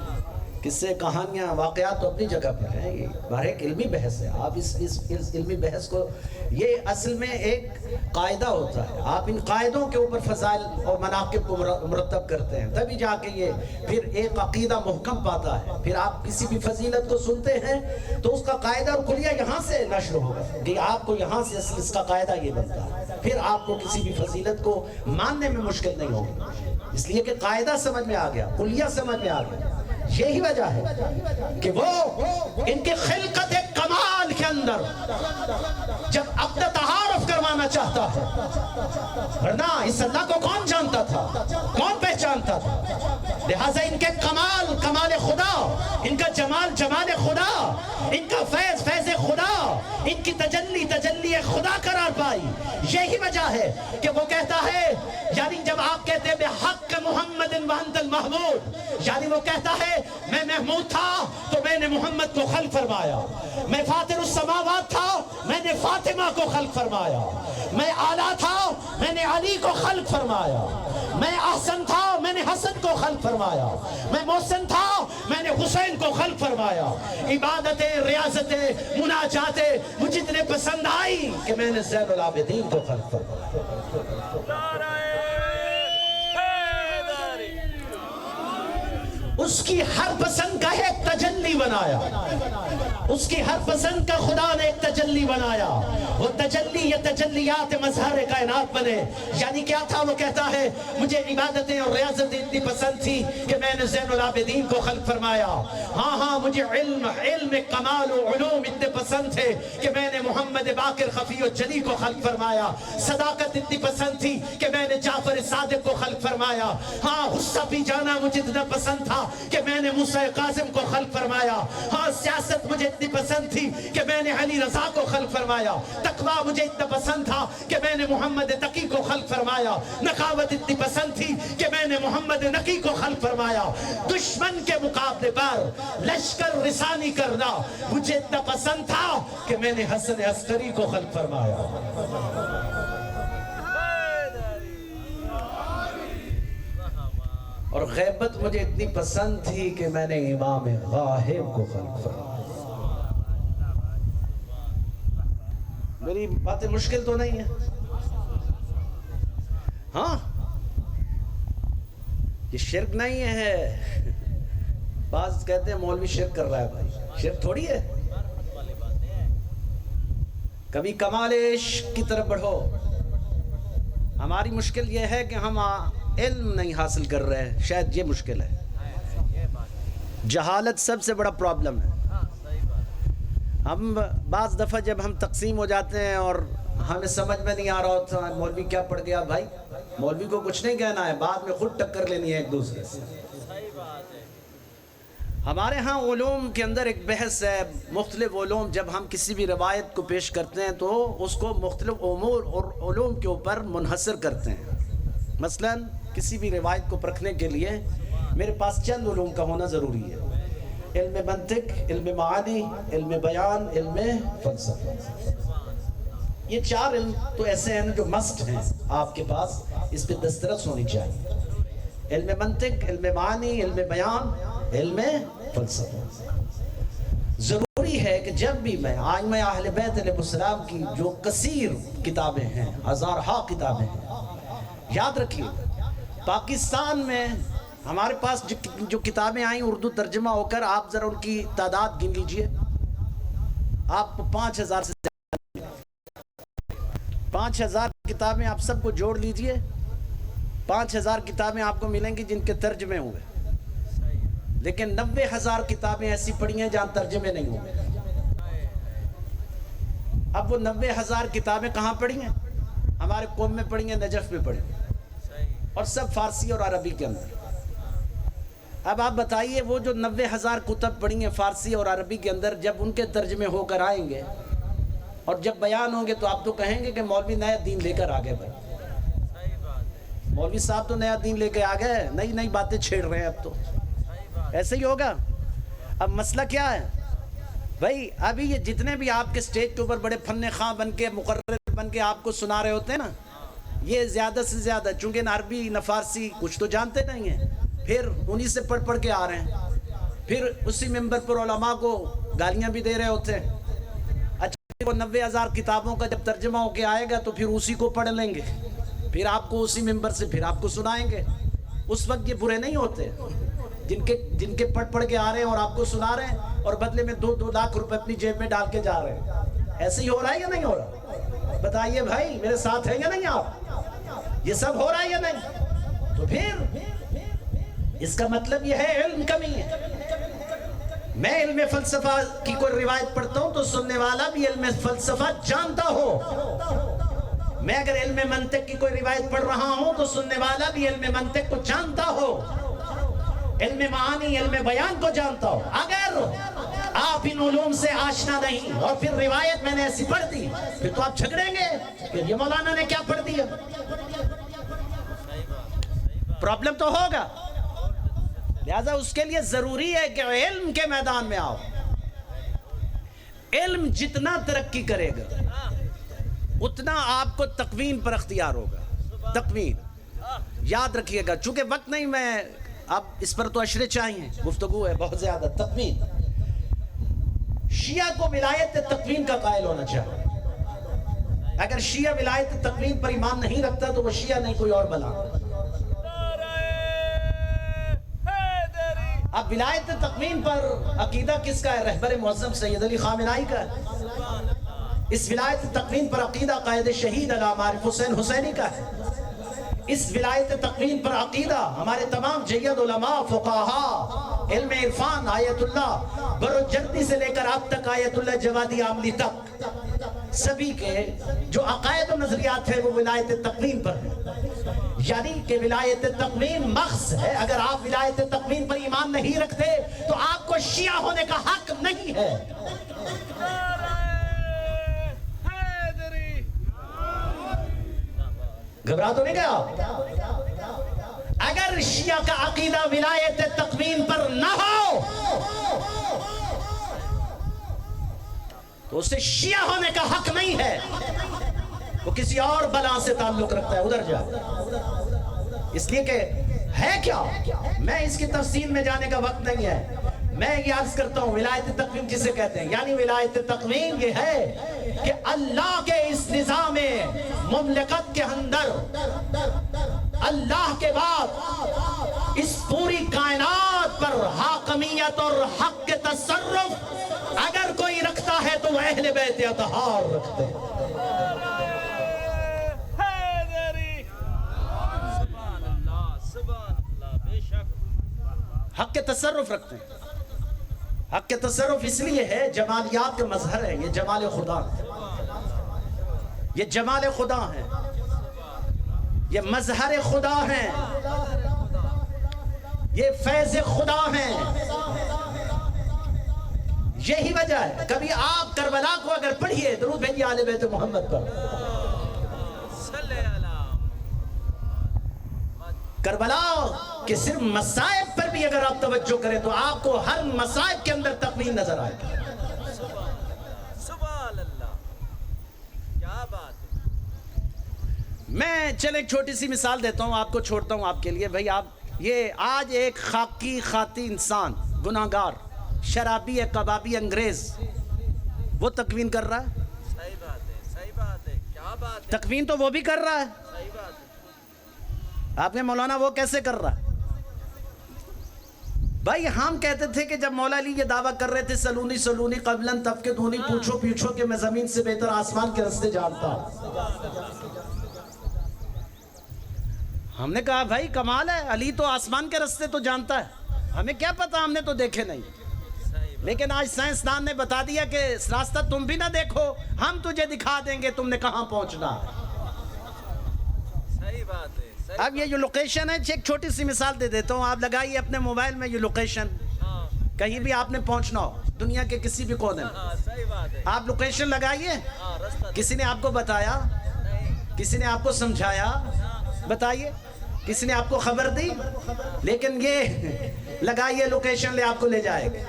قصے کہانیاں واقعات تو اپنی جگہ پر ہیں، یہ بہر ایک علمی بحث ہے. آپ اس علمی بحث کو، یہ اصل میں ایک قاعدہ ہوتا ہے. آپ ان قاعدوں کے اوپر فضائل اور مناقب کو مرتب کرتے ہیں، تبھی جا کے یہ پھر ایک عقیدہ محکم پاتا ہے. پھر آپ کسی بھی فضیلت کو سنتے ہیں تو اس کا قاعدہ اور کلیہ یہاں سے نشر ہوگا کہ آپ کو یہاں سے اس کا قاعدہ یہ بنتا ہے. پھر آپ کو کسی بھی فضیلت کو ماننے میں مشکل نہیں ہوگی، اس لیے کہ قاعدہ سمجھ میں آ گیا، کلیہ سمجھ میں آ گیا. یہی وجہ ہے کہ وہ ان کے خلقت کمال کے اندر جب اپنا تعارف کروانا چاہتا ہے، ورنہ اس اللہ کو کون جانتا تھا، کون پہچانتا تھا. لہٰذا ان کے کمال کمال خدا، ان کا جمال جمال خدا، ان کا فیض فیض خدا، ان کی تجلی تجلی خدا قرار پائی. یہی وجہ ہے کہ وہ کہتا ہے، یعنی جب آپ کہتے ہیں بحق محمد وانت المحمود، یعنی وہ کہتا ہے میں محمود تھا تو میں نے محمد کو خلق فرمایا، میں فاطر السماوات تھا میں نے فاطمہ کو خلق فرمایا، میں اعلیٰ تھا میں نے علی کو خلق فرمایا، میں احسن تھا میں نے حسن کو خلق فرمایا، میں محسن تھا میں نے حسین کو خلق فرمایا. عبادتیں، ریاضتیں، مناجاتیں مجھے اتنے پسند آئی کہ میں نے زین العابدین کو خلق فرمایا. اس کی ہر پسند کا ایک تجلی بنایا، اس کی ہر پسند کا خدا نے ایک تجلی بنایا. وہ تجلی یا تجلیات مظہر کائنات بنے. یعنی کیا تھا؟ وہ کہتا ہے مجھے عبادتیں اور ریاضتیں اتنی پسند تھی کہ میں نے زین العابدین کو خلق فرمایا. ہاں مجھے علم کمال و علوم اتنے پسند تھے کہ میں نے محمد باقر خفی و جلی کو خلق فرمایا. صداقت اتنی پسند تھی کہ میں نے جعفر صادق کو خلق فرمایا. ہاں غصہ پی جانا مجھے اتنا پسند تھا کہ میں نے موسیٰ قاسم کو خلق فرمایا. ہاں سیاست مجھے اتنی پسند تھی کہ میں نے علی رضا کو خلق فرمایا. تقویٰ مجھے اتنا پسند تھا کہ میں نے محمد تقی کو خلق فرمایا. نقاوت اتنی پسند تھی کہ میں نے محمد نقی کو خلق فرمایا. دشمن کے مقابلے پر لشکر رسانی کرنا مجھے اتنا پسند تھا کہ میں نے حسن عسکری کو خلق فرمایا. اور غیبت مجھے اتنی پسند تھی کہ میں نے امام غائب کو خلق فرمایا. میری باتیں مشکل تو نہیں ہیں؟ ہاں یہ شرک نہیں ہے. بعض کہتے ہیں مولوی شرک کر رہا ہے. بھائی شرک تھوڑی ہے. کبھی کمال عشق کی طرف بڑھو. ہماری مشکل یہ ہے کہ ہم علم نہیں حاصل کر رہے ہیں، شاید یہ مشکل ہے. جہالت سب سے بڑا پرابلم ہے. ہم بعض دفعہ جب ہم تقسیم ہو جاتے ہیں اور ہمیں سمجھ میں نہیں آ رہا ہوتا مولوی کیا پڑھ گیا. بھائی مولوی کو کچھ نہیں کہنا ہے، بعد میں خود ٹکر لینی ہے ایک دوسرے سے. ہمارے ہاں علوم کے اندر ایک بحث ہے. مختلف علوم جب ہم کسی بھی روایت کو پیش کرتے ہیں تو اس کو مختلف امور اور علوم کے اوپر منحصر کرتے ہیں. مثلا کسی بھی روایت کو پرکھنے کے لیے میرے پاس چند علوم کا ہونا ضروری ہے. علم منطق، علم معانی، علم بیان، علم فلسفہ. یہ چار علم تو ایسے ہیں جو مسٹ ہیں آپ کے پاس، اس پہ دسترس ہونی چاہیے. علم منطق، علم معانی، علم بیان، علم فلسفہ. ضروری ہے کہ جب بھی میں ائمہ اہل بیت علیہ السلام کی جو کثیر کتابیں ہیں، ہزارہا کتابیں ہیں، یاد رکھیے پاکستان میں ہمارے پاس جو کتابیں آئیں اردو ترجمہ ہو کر، آپ ذرا ان کی تعداد گن لیجئے. آپ کو 5000 سے زیادہ 5000 کتابیں آپ سب کو جوڑ لیجئے. 5000 کتابیں آپ کو ملیں گی جن کے ترجمے ہوئے، لیکن 90,000 کتابیں ایسی پڑھی ہیں جہاں ترجمے نہیں ہوئے. اب وہ 90,000 کتابیں کہاں پڑھی ہیں؟ ہمارے قوم میں پڑھی ہیں، نجف میں پڑھی ہیں، اور سب فارسی اور عربی کے اندر. اب آپ بتائیے وہ جو 90,000 کتب پڑھی ہیں فارسی اور عربی کے اندر، جب ان کے ترجمے ہو کر آئیں گے اور جب بیان ہوں گے تو آپ تو کہیں گے کہ مولوی نیا دین لے کر آگے بھائی. مولوی صاحب تو نیا دین لے کے آ گئے، نئی باتیں چھیڑ رہے ہیں. اب تو ایسے ہی ہوگا. اب مسئلہ کیا ہے بھائی؟ ابھی یہ جتنے بھی آپ کے سٹیج کے اوپر بڑے فن خواں بن کے، مقرر بن کے آپ کو سنا رہے ہوتے ہیں نا، یہ زیادہ سے زیادہ چونکہ نہ عربی نہ فارسی کچھ تو جانتے نہیں ہیں، پھر انہی سے پڑھ کے آ رہے ہیں، پھر اسی منبر پر علماء کو گالیاں بھی دے رہے ہوتے ہیں. اچھا وہ 90,000 کتابوں کا جب ترجمہ ہو کے آئے گا تو پھر اسی کو پڑھ لیں گے, پھر آپ کو اسی منبر سے پھر آپ کو سنائیں گے. اس وقت یہ برے نہیں ہوتے جن کے پڑھ کے آ رہے ہیں اور آپ کو سنا رہے ہیں اور بدلے میں 2 لاکھ روپے اپنی جیب میں ڈال کے جا رہے ہیں. ایسے ہی ہو رہا ہے یا نہیں ہو رہا؟ بتائیے بھائی, میرے ساتھ ہیں یا نہیں آپ؟ یہ سب ہو رہا ہے یا نہیں؟ تو پھر اس کا مطلب یہ ہے علم کمی ہے. میں علم فلسفہ کی کوئی روایت پڑھتا ہوں تو سننے والا بھی علم فلسفہ جانتا ہو. میں اگر علم منطق کی کوئی روایت پڑھ رہا ہوں تو سننے والا بھی علم منطق کو جانتا ہو, علم معانی, علم بیان کو جانتا ہو. اگر آپ ان علوم سے آشنا نہیں اور پھر روایت میں نے ایسی پڑھ دی, پھر تو آپ جھگڑیں گے کہ یہ مولانا نے کیا پڑھ دیا. پرابلم تو ہوگا. لہذا اس کے لیے ضروری ہے کہ علم کے میدان میں آؤ. علم جتنا ترقی کرے گا اتنا آپ کو تقویم پر اختیار ہوگا. تقویم یاد رکھیے گا, چونکہ وقت نہیں, میں اب اس پر تو اشرے چاہیے, گفتگو ہے بہت زیادہ. تقویم, شیعہ کو ولایت تقویم کا قائل ہونا چاہیے. اگر شیعہ ولایت تقویم پر ایمان نہیں رکھتا تو وہ شیعہ نہیں کوئی اور بلا. اب ولایت تقویم پر عقیدہ کس کا ہے؟ رہبر معظم سید علی خامنائی کا ہے. اس ولایت تقویم پر عقیدہ قائد شہید علامہ عارف حسین حسینی کا ہے. اس ولایت تقویم پر عقیدہ ہمارے تمام جید علماء, فقہاء, علم عرفان, آیت اللہ برجردی سے لے کر اب تک آیت اللہ جوادی عاملی تک, سبھی کے جو عقائد و نظریات ہیں وہ ولایت تقویم پر ہیں. یعنی کہ ولایت تقویم مخص ہے. اگر آپ ولایت تقویم پر ایمان نہیں رکھتے تو آپ کو شیعہ ہونے کا حق نہیں ہے. گھبرا تو نہیں گیا؟ اگر شیعہ کا عقیدہ ولایت تقویم پر نہ ہو تو اسے شیعہ ہونے کا حق نہیں ہے. وہ کسی اور بلا سے تعلق رکھتا ہے, ادھر جا. اس لیے کہ ہے کیا, میں اس کی تفصیل میں جانے کا وقت نہیں ہے. میں یہ عرض کرتا ہوں ولایت تقویم کسے کہتے ہیں. یعنی ولایت تقویم یہ ہے کہ اللہ کے اس نظام مملکت کے اندر اللہ کے بعد اس پوری کائنات پر حاکمیت اور حق کے تصرف اگر کوئی رکھتا ہے تو وہ اہل بیت اطہار رکھتے ہیں. حق کے تصرف رکھتے ہیں. حق کے تصرف اس لیے ہے, جمالیات کا مظہر ہے. یہ جمال خدا ہے, یہ جمال خدا ہے, یہ مظہر خدا ہے, یہ فیض خدا ہے. یہی وجہ ہے. کبھی آپ کربلا کو اگر پڑھیے, درود بھیجیے آل بیت محمد پر. کربلا کہ صرف مصائب پر بھی اگر آپ توجہ کریں تو آپ کو ہر مصائب کے اندر تقویم نظر آئے گی. سبحان اللہ, کیا بات ہے. میں چل ایک چھوٹی سی مثال دیتا ہوں, آپ کو چھوڑتا ہوں آپ کے لیے. بھائی آپ یہ آج ایک خاکی خاطی انسان, گناہگار, شرابی, کبابی, انگریز, وہ تقویم کر رہا ہے. صحیح بات ہے, صحیح بات ہے, کیا بات ہے. تقویم تو وہ بھی کر رہا ہے. صحیح بات ہے. آپ کے مولانا وہ کیسے کر رہا ہے؟ بھائی ہم کہتے تھے کہ جب مولا علی یہ دعویٰ کر رہے تھے سلونی سلونی قبلاً تفقدونی, پوچھو پوچھو کہ میں زمین سے بہتر آسمان کے رستے جانتا ہوں. ہم نے کہا بھائی کمال ہے, علی تو آسمان کے رستے تو جانتا ہے, ہمیں کیا پتا, ہم نے تو دیکھے نہیں. لیکن آج سائنسدان نے بتا دیا کہ راستہ تم بھی نہ دیکھو, ہم تجھے دکھا دیں گے تم نے کہاں پہنچنا. صحیح بات ہے. اب یہ جو لوکیشن ہے, ایک چھوٹی سی مثال دے دیتا ہوں. آپ لگائیے اپنے موبائل میں یہ لوکیشن, کہیں بھی آپ نے پہنچنا ہو دنیا کے کسی بھی کونے میں, صحیح بات ہے. آپ لوکیشن لگائیے. کسی نے آپ کو بتایا, کسی نے آپ کو سمجھایا, بتائیے کسی نے آپ کو خبر دی, لیکن یہ لگائیے لوکیشن لے آپ کو لے جائے گا.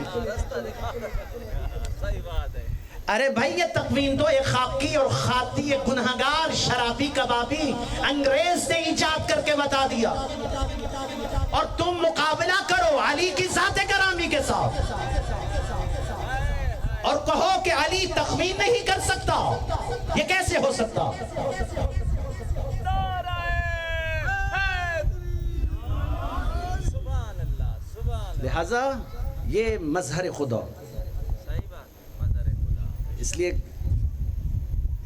صحیح بات ہے. ارے بھائی یہ تقویم تو ایک خاکی اور خاطی ایک گنہگار شرابی کبابی انگریز نے ایجاد کر کے بتا دیا، اور تم مقابلہ کرو علی کی ذات گرامی کے ساتھ اور کہو کہ علی تخمین نہیں کر سکتا، یہ کیسے ہو سکتا؟ سبحان اللہ سبحان اللہ. لہذا یہ مظہر خدا، صحیح بات، مظہر خدا. اس لیے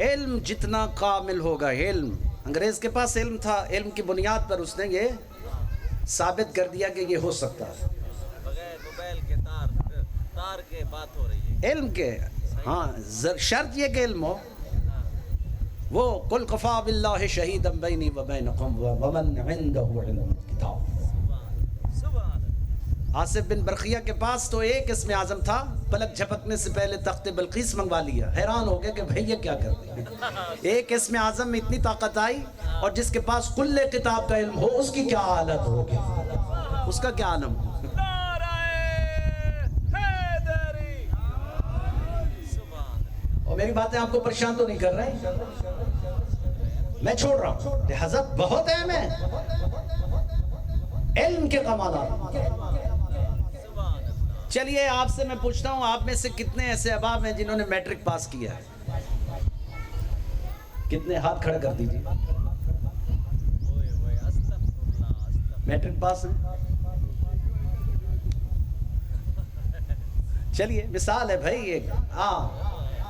علم جتنا کامل ہوگا، علم انگریز کے پاس علم تھا، علم کی بنیاد پر اس نے یہ ثابت کر دیا کہ یہ ہو سکتا ہے بغیر موبائل کے تار کے بات ہو رہی ہے. علم کے. ہاں شرط یہ کہ علم ہو. وہ قل کفا باللہ شہیدا بینی و بینکم ومن عندہ علم الکتاب. سبحان اللہ. آصف بن برقیہ کے پاس تو ایک اسم اعظم تھا، پلک جھپکنے سے پہلے تخت بلقیس منگوا لیا. حیران ہو گئے کہ بھئی یہ کیا کرتے ہیں، ایک اسم اعظم میں اتنی طاقت آئی، اور جس کے پاس کل کتاب کا علم ہو اس کی کیا حالت ہوگی، اس کا کیا عالم ہو. اور میری باتیں آپ کو پریشان تو نہیں کر رہے، میں چھوڑ رہا ہوں. لہذا بہت اہم ہے علم کے کمالات. چلیے آپ سے میں پوچھتا ہوں، آپ میں سے کتنے ایسے احباب ہیں جنہوں نے میٹرک پاس کیا ہے؟ کتنے؟ ہاتھ کھڑا کر دیجیے. میٹرک پاس ہیں؟ چلیے مثال ہے بھائی ایک. ہاں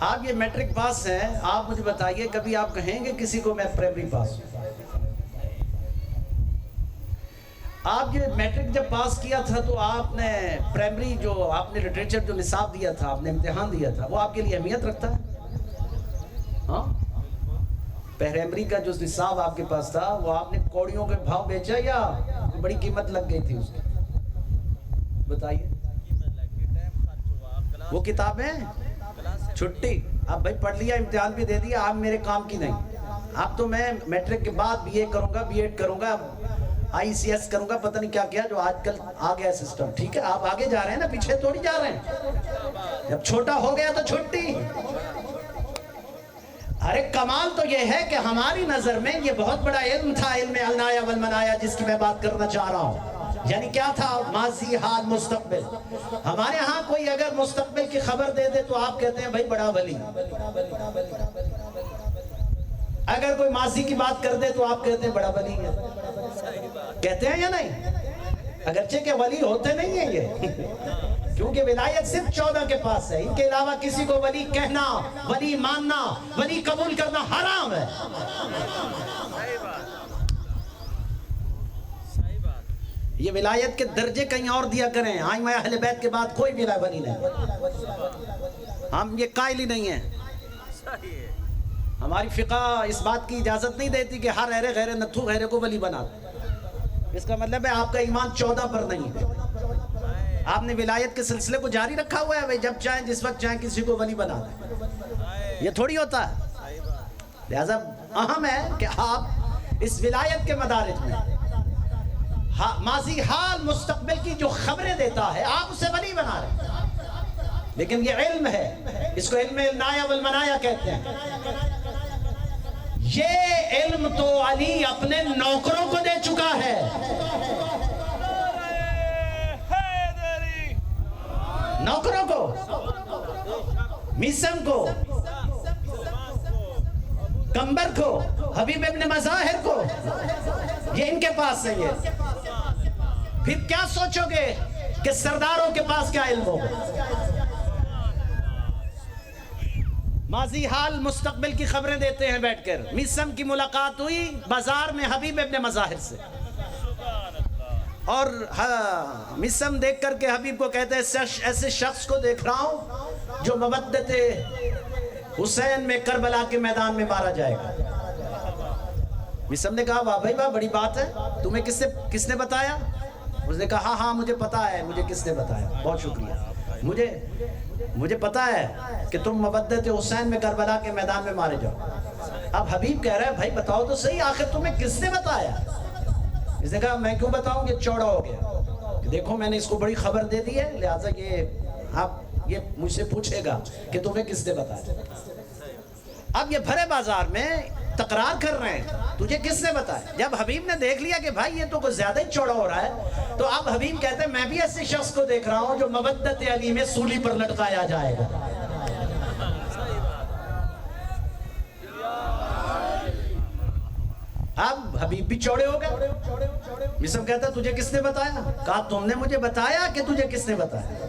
آپ یہ میٹرک پاس ہیں، آپ مجھے بتائیے کبھی آپ کہیں گے کسی کو میں پرائمری پاس ہوں؟ آپ یہ میٹرک جب پاس کیا تھا تو آپ نے پرائمری جو آپ نے لٹریچر جو نصاب دیا تھا، آپ نے امتحان دیا تھا، وہ آپ کے لیے اہمیت رکھتا ہے؟ ہاں پرائمری کا جو نصاب آپ کے پاس تھا وہ آپ نے کوڑیوں کے بھاؤ بیچا یا بڑی قیمت لگ گئی تھی اس کی؟ بتائیے. وہ کتابیں چھٹی اب بھائی پڑھ لیا، امتحان بھی دے دیا، آپ میرے کام کی نہیں. اب تو میں میٹرک کے بعد بی اے کروں گا، بی ایڈ کروں گا، آئی سی ایس کروں گا، پتہ نہیں کیا کیا جو آج کل آ گیا سسٹم. ٹھیک ہے آپ آگے جا رہے ہیں نا، پیچھے تھوڑی جا رہے ہیں. جب چھوٹا ہو گیا تو چھٹی. ارے کمال تو یہ ہے کہ ہماری نظر میں یہ بہت بڑا علم تھا، علم العنایا والمنایا، جس کی میں بات کرنا چاہ رہا ہوں. یعنی کیا تھا؟ ماضی، حال، مستقبل. ہمارے ہاں کوئی اگر مستقبل کی خبر دے دے تو آپ کہتے ہیں بھائی بڑا ولی. اگر کوئی ماضی کی بات کر دے تو آپ کہتے ہیں بڑا ولی ہے. کہتے ہیں یا نہیں؟ اگرچہ کہ ولی ہوتے نہیں ہیں یہ، کیونکہ ولایت صرف 14 کے پاس ہے. ان کے علاوہ کسی کو ولی کہنا، ولی ماننا، ولی قبول کرنا حرام ہے. یہ ولایت کے درجے کہیں اور دیا کریں. آئمہ اہل بیت کے بعد کوئی بھی ولی نہیں. ہم یہ قائل ہی نہیں ہیں. ہماری فقہ اس بات کی اجازت نہیں دیتی کہ ہر ایرے غیر نتھو غیرے کو ولی بنا دے. اس کا مطلب ہے آپ کا ایمان 14 پر نہیں ہے. آپ نے ولایت کے سلسلے کو جاری رکھا ہوا ہے، جب چاہیں جس وقت چاہیں کسی کو ولی بنا دیں. یہ تھوڑی ہوتا ہے. لہذا اہم ہے کہ آپ اس ولایت کے مدارج میں ماضی، حال، مستقبل کی جو خبریں دیتا ہے آپ اسے ولی بنا رہے ہیں. لیکن یہ علم ہے، اس کو علم العنایا والمنایا کہتے ہیں. یہ علم تو علی اپنے نوکروں کو دے چکا ہے. نوکروں کو، میسم کو، کمبر کو، حبیب ابن مظاہر کو، یہ ان کے پاس ہے. یہ پھر کیا سوچو گے کہ سرداروں کے پاس کیا علم ہوگا؟ ماضی، حال، مستقبل کی خبریں دیتے ہیں بیٹھ کر. میسم کی ملاقات ہوئی بازار میں حبیب ابن مظاہر سے، اور میسم دیکھ کر کے حبیب کو کہتے ہیں ایسے شخص کو دیکھ رہا ہوں جو مودت حسین میں کربلا کے میدان میں مارا جائے گا. میسم نے کہا واہ بھائی واہ، بڑی بات ہے، تمہیں کس نے بتایا؟ اس نے کہا ہاں مجھے پتا ہے، مجھے کس نے بتایا، بہت شکریہ، مجھے پتا ہے کہ تم مودت حسین میں کربلا کے میدان میں مارے جاؤ. اب حبیب کہہ رہا ہے بھائی بتاؤ تو صحیح، آخر تمہیں کس نے بتایا؟ اس نے کہا میں کیوں بتاؤں، یہ چوڑا ہو گیا. دیکھو میں نے اس کو بڑی خبر دے دی ہے، لہٰذا یہ آپ یہ مجھ سے پوچھے گا کہ تمہیں کس نے بتایا. اب یہ بھرے بازار میں تقرار کر رہے ہیں تجھے کس نے بتایا. جب حبیب نے دیکھ لیا کہ بھائی یہ تو کچھ زیادہ ہی چوڑا ہو رہا ہے تو اب حبیب کہتے ہیں میں بھی ایسے شخص کو دیکھ رہا ہوں جو مودت علی میں سولی پر لٹکایا جائے گا. اب حبیب بھی چوڑے ہو گئے. مصعب کہتا تجھے کس نے بتایا. کہا تم نے مجھے بتایا کہ تجھے کس نے بتایا.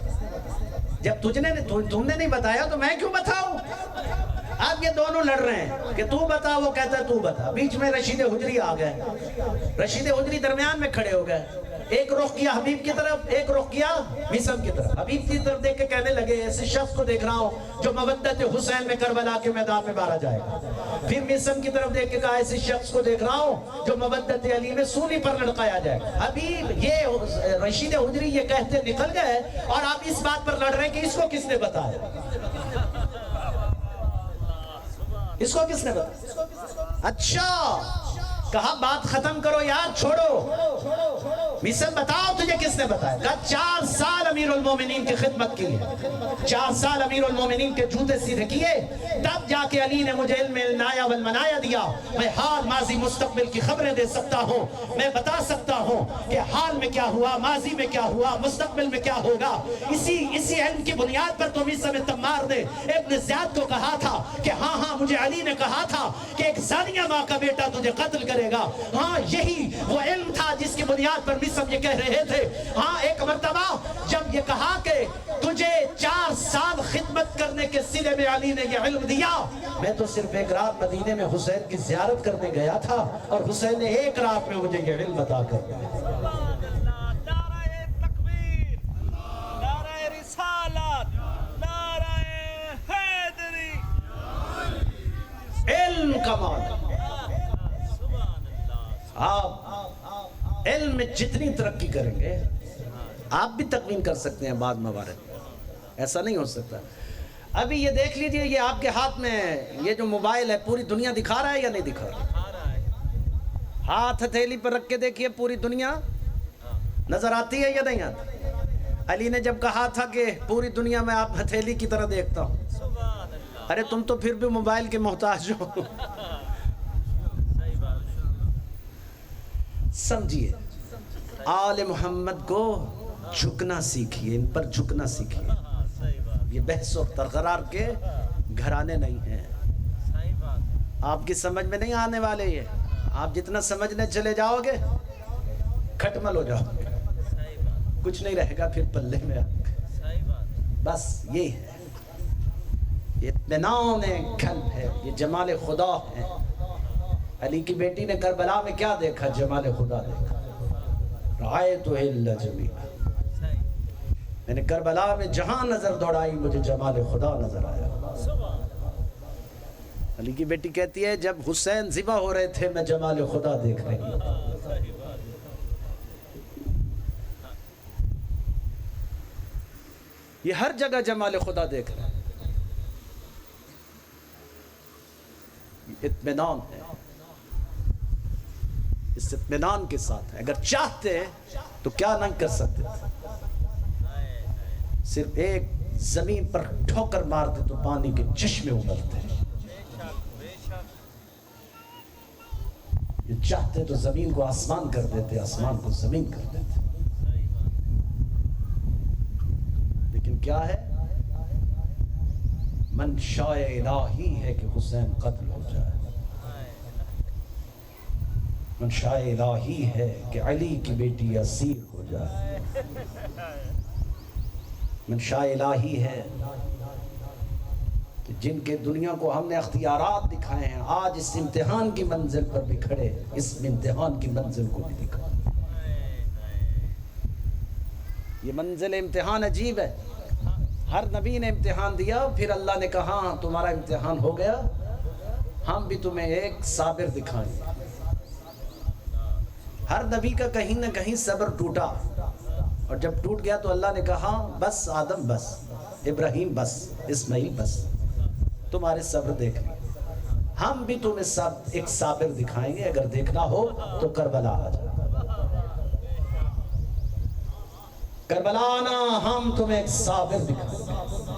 جب تم نے نہیں بتایا تو میں کیوں بتاؤں. اب یہ دونوں لڑ رہے ہیں کہ تو بتا, وہ کہتا ہے تو بتا. بیچ میں رشید حجری آ گئے. رشید حجری درمیان میں کھڑے ہو گئے. ایک رخ کیا حبیب کی طرف, ایک رخ کیا مصعب کی طرف. حبیب کی طرف دیکھ کے کہنے لگے ایسے شخص کو دیکھ رہا ہوں جو مودت حسین میں کربلا کے میدان میں مارا جائے گا. پھر مصعب کی طرف دیکھ کے کہا ایسے شخص کو دیکھ رہا ہوں جو مودت علی میں سولی پر لٹکایا جائے گا. حبیب یہ رشید حجری یہ کہتے نکل گئے اور آپ اس بات پر لڑ رہے ہیں کہ اس کو کس نے بتایا. اس کو کس نے بتایا. اچھا کہا بات ختم کرو یار, چھوڑو. مصعب بتاؤ تجھے کس نے بتایا. کہا 4 سال امیر المومنین کی خدمت کی ہے, 4 سال امیر المومنین کے جوتے سیدھے کیے, تب جا کے علی نے مجھے علم العنایا والمنایا دیا. میں حال ماضی مستقبل کی خبریں دے سکتا ہوں, میں بتا سکتا ہوں کہ حال میں کیا ہوا, ماضی میں کیا ہوا, مستقبل میں کیا ہوگا. اسی علم کی بنیاد پر تو مصعب تمار نے ابن زیاد کو کہا تھا کہ ہاں مجھے علی نے کہا تھا کہ ایک زانیہ ماں کا بیٹا تجھے قتل کرے گا. ہاں یہی وہ علم تھا جس کی بنیاد پر مصعب یہ کہہ رہے تھے. ہاں ایک مرتبہ جب یہ کہا کہ تجھے 4 سال خدمت کرنے کے صلے میں علی نے یہ علم دیا, میں تو صرف ایک رات مدینے میں حسین کی زیارت کرنے گیا تھا اور حسین نے ایک رات میں مجھے یہ علم عطا کر دیا. نعرہ تکبیر, نعرہ رسالت, نعرہ حیدری. علم کا مال. آپ علم میں جتنی ترقی کریں گے آپ بھی تکوین کر سکتے ہیں بعد موارد. ایسا نہیں ہو سکتا. ابھی یہ دیکھ لیجئے یہ آپ کے ہاتھ میں یہ جو موبائل ہے پوری دنیا دکھا رہا ہے یا نہیں دکھا رہا. ہاتھ ہتھیلی پر رکھ کے دیکھیے پوری دنیا نظر آتی ہے یا نہیں آتی. علی نے جب کہا تھا کہ پوری دنیا میں آپ ہتھیلی کی طرح دیکھتا ہوں, ارے تم تو پھر بھی موبائل کے محتاج ہو. سمجھیے آل محمد کو جھکنا سیکھیے, ان پر جھکنا سیکھیے. یہ بحث و تقرار کے گھرانے نہیں ہیں. آپ کی سمجھ میں نہیں آنے والے. یہ آپ جتنا سمجھنے چلے جاؤ گے کھٹمل ہو جاؤ گے, کچھ نہیں رہے گا پھر پلے میں. بس یہ ہے, یہ اطمینان قلب ہے, یہ جمال خدا ہے. علی کی بیٹی نے کربلا میں کیا دیکھا؟ جمال خدا دیکھا. رأیت الا جمیلا, میں نے کربلا میں جہاں نظر دوڑائی مجھے جمال خدا نظر آیا. علی کی بیٹی کہتی ہے جب حسین ذبح ہو رہے تھے میں جمال خدا دیکھ رہی ہوں. یہ ہر جگہ جمال خدا دیکھ رہے ہیں. اطمینان ہے, اس اطمینان کے ساتھ ہے. اگر چاہتے تو کیا نہیں کر سکتے تھے. صرف ایک زمین پر ٹھوکر مارتے تو پانی کے چشمے ابلتے. یہ چاہتے تو زمین کو آسمان کر دیتے, آسمان کو زمین کر دیتے. لیکن کیا ہے, منشاء الہی ہے کہ حسین قتل ہو جائے. منشاء الہی ہے کہ علی کی بیٹی اسیر ہو جائے. منشاء الہی ہے کہ جن کے دنیا کو ہم نے اختیارات دکھائے ہیں آج اس امتحان کی منزل پر بھی کھڑے, اس امتحان کی منزل کو بھی دکھا. یہ منزل امتحان عجیب ہے. ہر نبی نے امتحان دیا, پھر اللہ نے کہا تمہارا امتحان ہو گیا, ہم بھی تمہیں ایک صابر دکھائیں گے. ہر نبی کا کہیں نہ کہیں صبر ٹوٹا, اور جب ٹوٹ گیا تو اللہ نے کہا بس آدم بس, ابراہیم بس, اسماعیل بس, تمہارے صبر دیکھ لیں. ہم بھی تمہیں ایک صابر دکھائیں گے, اگر دیکھنا ہو تو کربلا آ جائے. کربلا آنا, ہم تمہیں ایک صابر دکھائیں گے.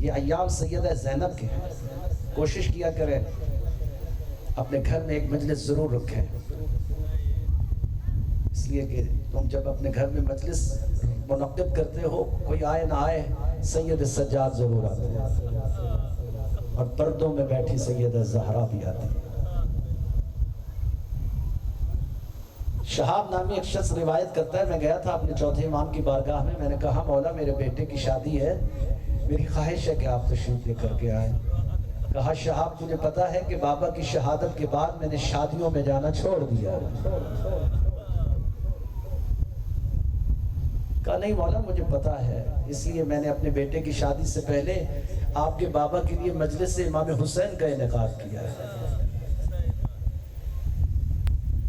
یہ ایام سیدہ زینب کے ہیں. کوشش کیا کریں اپنے گھر میں ایک مجلس ضرور رکھیں، اس لیے کہ تم جب اپنے گھر میں مجلس منعقد کرتے ہو، کوئی آئے نہ آئے، سید سجاد ضرور آتے ہیں، اور پردوں میں بیٹھی سیدہ زہرا بھی آتی ہے. شہاب نامی ایک شخص روایت کرتا ہے، میں گیا تھا اپنے چوتھے امام کی بارگاہ میں، میں نے کہا مولا میرے بیٹے کی شادی ہے، میری خواہش ہے کہ آپ تشریف لے کر کے آئیں. کہا شہاب تجھے پتا ہے کہ بابا کی شہادت کے بعد میں نے شادیوں میں جانا چھوڑ دیا. کہا نہیں مولا مجھے پتا ہے، اس لیے میں نے اپنے بیٹے کی شادی سے پہلے آپ کے بابا کے لیے مجلس سے امام حسین کا انعقاد کیا ہے.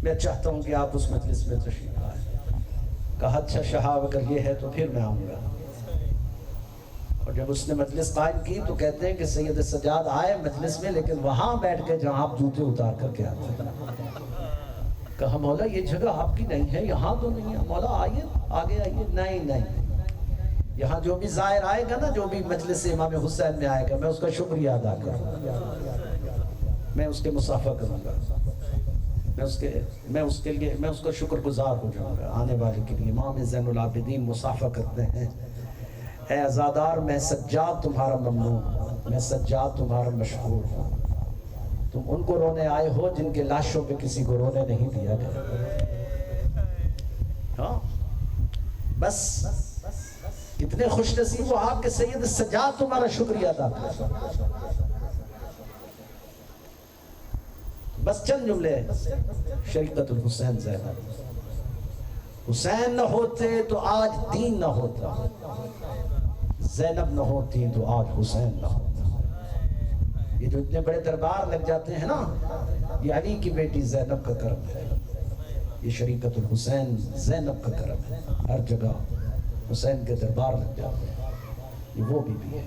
میں چاہتا ہوں کہ آپ اس مجلس میں تشریف لائیں. کہا اچھا شہاب اگر یہ ہے تو پھر میں آؤں گا. اور جب اس نے مجلس قائم کی تو کہتے ہیں کہ سید سجاد آئے مجلس میں، لیکن وہاں بیٹھ کے جہاں آپ جوتے اتار کر کے آتے ہیں. کہا مولا یہ جگہ آپ کی نہیں ہے، یہاں تو نہیں ہے. مولا آئیے آگے آئیے. نہیں، یہاں جو بھی زائر آئے گا نا، جو بھی مجلس امام حسین میں آئے گا، میں اس کا شکریہ ادا کروں گا، میں اس کے مصافحہ کروں گا، میں اس کا شکر گزار ہو جاؤں گا. آنے والے کے لیے امام زین العابدین مصافحہ کرتے ہیں. اے عزادار میں سجاد تمہارا ممنون، میں سجاد تمہارا مشہور ہوں. تم ان کو رونے آئے ہو جن کے لاشوں پہ کسی کو رونے نہیں دیا گیا. ہاں بس کتنے خوش نصیب ہو آپ کے سید سجاد تمہارا شکریہ ادا کرتے ہیں. بس چند جملے. شریقت الحسین زینب. حسین نہ ہوتے تو آج دین نہ ہوتا، زینب نہ ہوتی تو آج حسین نہ ہوتا. یہ جو اتنے بڑے دربار لگ جاتے ہیں نا، یہ علی کی بیٹی زینب کا کرم ہے. یہ شریقت الحسین زینب کا کرم ہے. ہر جگہ حسین کے دربار لگ جاتے ہیں. یہ وہ بی بی ہے.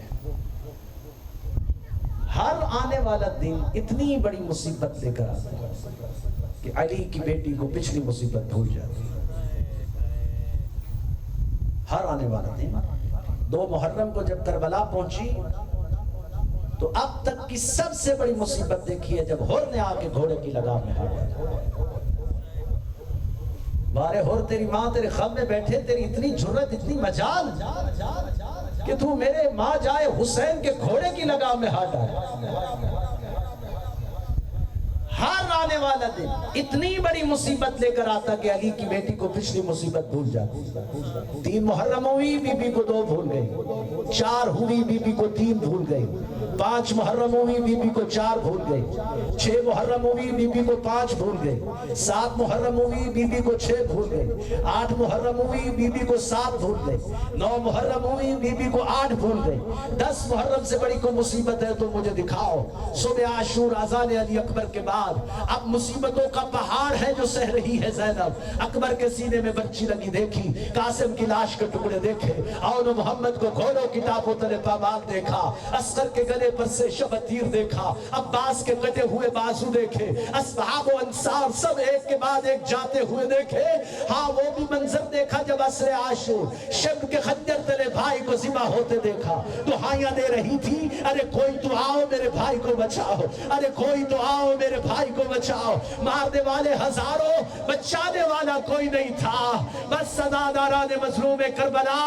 ہر آنے والا دن اتنی بڑی مصیبت لے کر آتا ہے کہ علی کی بیٹی کو پچھلی مصیبت بھول جاتی ہے. ہر آنے والا دن. 2 محرم کو جب کربلا پہنچی تو اب تک کی سب سے بڑی مصیبت دیکھی ہے جب ہور نے آ کے گھوڑے کی لگام میں ہاتھ ڈالا. بارے ہور تیری ماں تیرے خم میں بیٹھے، تیری اتنی جرت اتنی مجال کہ تو میرے ماں جائے حسین کے گھوڑے کی لگام میں ہاتھ ڈالے. ہر آنے والا دن اتنی بڑی مصیبت لے کر آتا کہ علی کی بیٹی کو پچھلی مصیبت بھول جاتی. 3 محرم ہوئی بی بی کو 2 بھول گئی، 4 ہوئی بی بی کو 3 بھول گئی، 5 محرم ہوئی بی بی کو 4 بھول گئی، 6 محرم ہوئی بی بی کو 5 بھول گئی، 7 محرم ہوئی بی بی کو 6 بھول گئی، 8 محرم ہوئی بی بی کو 7 بھول گئی، 9 محرم ہوئی بی بی کو 8 بھول گئی. 10 محرم سے بڑی کوئی مصیبت ہے تو مجھے دکھاؤ. صبح عاشور اذان علی اکبر کے بعد اب مصیبتوں کا پہاڑ ہے جو سہ رہی ہے زینب. اکبر کے سینے میں برچی لگی دیکھی، قاسم کی لاش کے ٹکڑے دیکھے، اون محمد کو گھوڑوں کی ٹاپوں تلے پامال دیکھا، اصغر کے گلے پر سے شب تیر دیکھا، عباس کے کٹے ہوئے بازو دیکھے، اصحاب و انصار سب ایک کے بعد ایک جاتے ہوئے دیکھے. ہاں وہ بھی منظر دیکھا جب عصر عاشور شب کے خنجر تلے بھائی کو ذبح ہوتے دیکھا. دعائیاں دے رہی تھی، ارے کوئی تو آؤ میرے بھائی کو بچاؤ، ارے کوئی تو آؤ میرے بھائی کو بچاؤ. مارنے والے ہزاروں، بچانے والا کوئی نہیں تھا. بس صداداران مظلوم کربلا،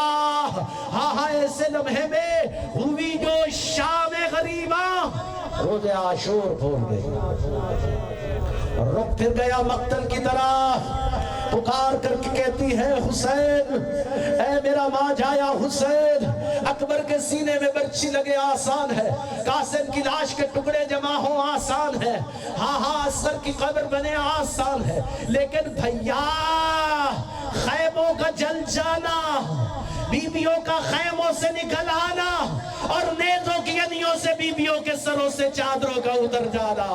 ہاں ہاں ایسے لمحے میں ہوئی جو شام غریباں روز عاشور بھول گئی. رخ پھر گیا مقتل کی طرف، پکار کر کے کہتی ہے حسین، اے میرا ماں جایا حسین. اکبر کے سینے میں برچی لگے آسان ہے، قاسم کی لاش کے ٹکڑے جمع ہو آسان ہے، ہاں ہاں اصغر کی قبر بنے آسان ہے، لیکن بھیا خیموں کا جل جانا، بیویوں کا خیموں سے نکل آنا اور نیزوں کی انیوں سے بیویوں کے سروں سے چادروں کا اتر جانا،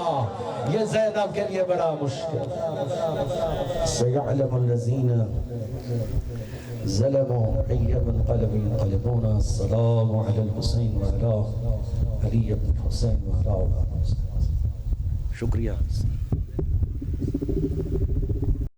یہ زینب کے لیے بڑا مشکل. سَيَعْلَمُ الَّذِينَ ظَلَمُوا أَيَّ مُنْقَلَبٍ يَنْقَلِبُونَ. السلام علی الحسین وعلی علی بن الحسین وعلی اولاد الحسین. شکریہ.